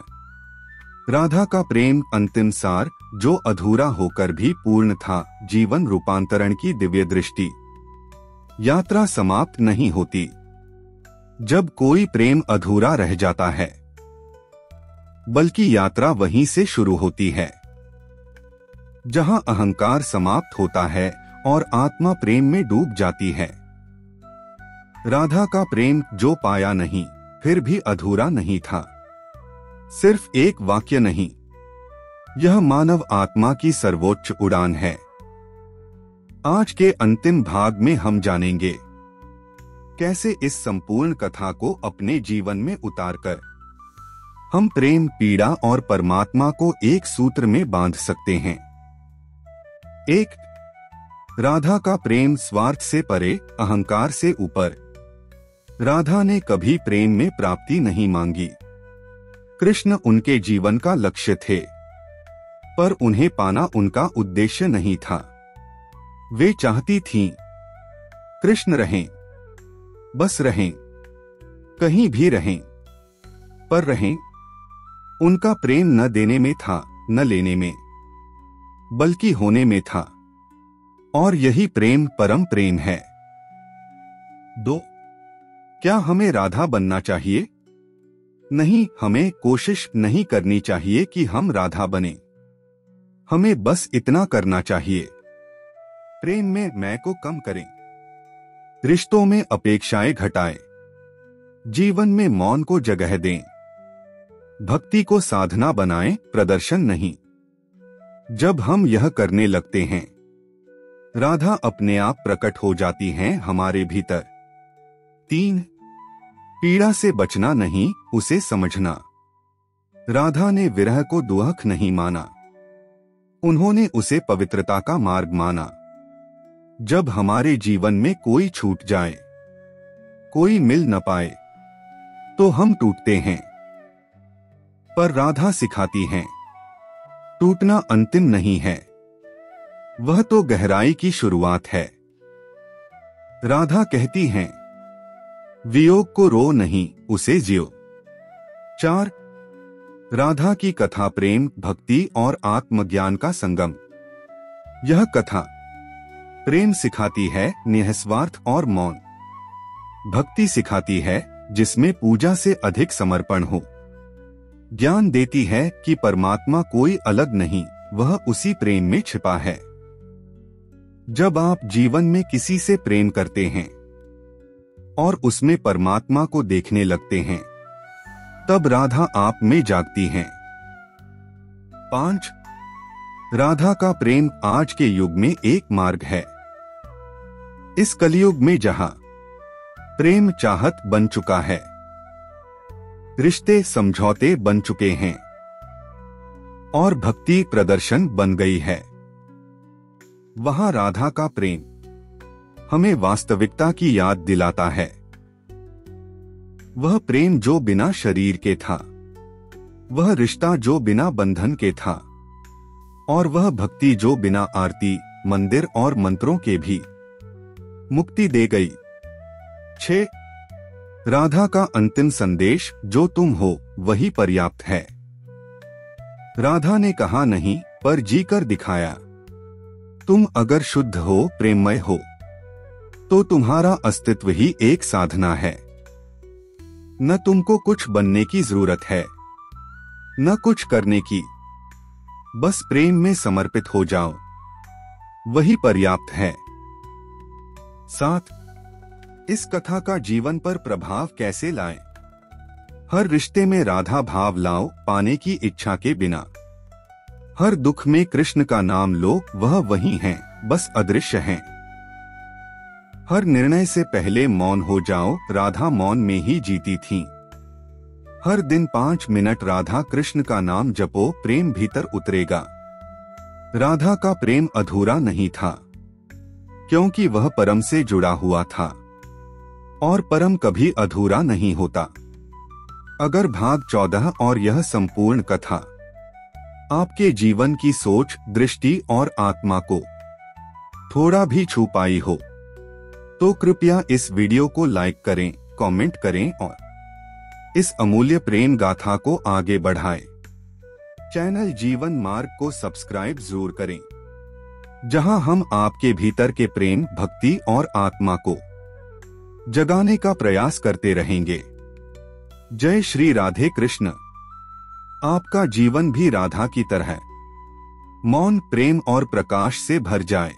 राधा का प्रेम अंतिम सार, जो अधूरा होकर भी पूर्ण था। जीवन रूपांतरण की दिव्य दृष्टि। यात्रा समाप्त नहीं होती जब कोई प्रेम अधूरा रह जाता है, बल्कि यात्रा वहीं से शुरू होती है जहां अहंकार समाप्त होता है और आत्मा प्रेम में डूब जाती है। राधा का प्रेम जो पाया नहीं, फिर भी अधूरा नहीं था। सिर्फ एक वाक्य नहीं, यह मानव आत्मा की सर्वोच्च उड़ान है। आज के अंतिम भाग में हम जानेंगे कैसे इस संपूर्ण कथा को अपने जीवन में उतारकर हम प्रेम, पीड़ा और परमात्मा को एक सूत्र में बांध सकते हैं। 1. राधा का प्रेम स्वार्थ से परे, अहंकार से ऊपर। राधा ने कभी प्रेम में प्राप्ति नहीं मांगी। कृष्ण उनके जीवन का लक्ष्य थे, पर उन्हें पाना उनका उद्देश्य नहीं था। वे चाहती थीं कृष्ण रहें, बस रहें, कहीं भी रहें, पर रहें। उनका प्रेम न देने में था, न लेने में, बल्कि होने में था। और यही प्रेम परम प्रेम है। 2. क्या हमें राधा बनना चाहिए? नहीं, हमें कोशिश नहीं करनी चाहिए कि हम राधा बने। हमें बस इतना करना चाहिए, प्रेम में मैं को कम करें, रिश्तों में अपेक्षाएं घटाएं, जीवन में मौन को जगह दें, भक्ति को साधना बनाएं, प्रदर्शन नहीं। जब हम यह करने लगते हैं, राधा अपने आप प्रकट हो जाती हैं हमारे भीतर। 3. पीड़ा से बचना नहीं, उसे समझना। राधा ने विरह को दुख नहीं माना, उन्होंने उसे पवित्रता का मार्ग माना। जब हमारे जीवन में कोई छूट जाए, कोई मिल न पाए, तो हम टूटते हैं। पर राधा सिखाती हैं, टूटना अंतिम नहीं है, वह तो गहराई की शुरुआत है। राधा कहती हैं, वियोग को रो नहीं, उसे जियो। 4. राधा की कथा प्रेम, भक्ति और आत्मज्ञान का संगम। यह कथा प्रेम सिखाती है निस्वार्थ और मौन, भक्ति सिखाती है जिसमें पूजा से अधिक समर्पण हो, ज्ञान देती है कि परमात्मा कोई अलग नहीं, वह उसी प्रेम में छिपा है। जब आप जीवन में किसी से प्रेम करते हैं और उसमें परमात्मा को देखने लगते हैं, तब राधा आप में जागती हैं। 5. राधा का प्रेम आज के युग में एक मार्ग है। इस कलयुग में जहां प्रेम चाहत बन चुका है, रिश्ते समझौते बन चुके हैं और भक्ति प्रदर्शन बन गई है, वहां राधा का प्रेम हमें वास्तविकता की याद दिलाता है। वह प्रेम जो बिना शरीर के था, वह रिश्ता जो बिना बंधन के था, और वह भक्ति जो बिना आरती, मंदिर और मंत्रों के भी मुक्ति दे गई। 6. राधा का अंतिम संदेश, जो तुम हो वही पर्याप्त है। राधा ने कहा नहीं, पर जीकर दिखाया। तुम अगर शुद्ध हो, प्रेममय हो, तो तुम्हारा अस्तित्व ही एक साधना है। न तुमको कुछ बनने की जरूरत है, न कुछ करने की, बस प्रेम में समर्पित हो जाओ, वही पर्याप्त है। 7. इस कथा का जीवन पर प्रभाव कैसे लाएं? हर रिश्ते में राधा भाव लाओ, पाने की इच्छा के बिना। हर दुख में कृष्ण का नाम लो, वह वही हैं, बस अदृश्य हैं। हर निर्णय से पहले मौन हो जाओ, राधा मौन में ही जीती थीं। हर दिन 5 मिनट राधा कृष्ण का नाम जपो, प्रेम भीतर उतरेगा। राधा का प्रेम अधूरा नहीं था, क्योंकि वह परम से जुड़ा हुआ था, और परम कभी अधूरा नहीं होता। अगर भाग 14 और यह संपूर्ण कथा आपके जीवन की सोच, दृष्टि और आत्मा को थोड़ा भी छू पाई हो, तो कृपया इस वीडियो को लाइक करें, कमेंट करें और इस अमूल्य प्रेम गाथा को आगे बढ़ाएं। चैनल जीवन मार्ग को सब्सक्राइब जरूर करें, जहां हम आपके भीतर के प्रेम, भक्ति और आत्मा को जगाने का प्रयास करते रहेंगे। जय श्री राधे कृष्ण। आपका जीवन भी राधा की तरह मौन, प्रेम और प्रकाश से भर जाए।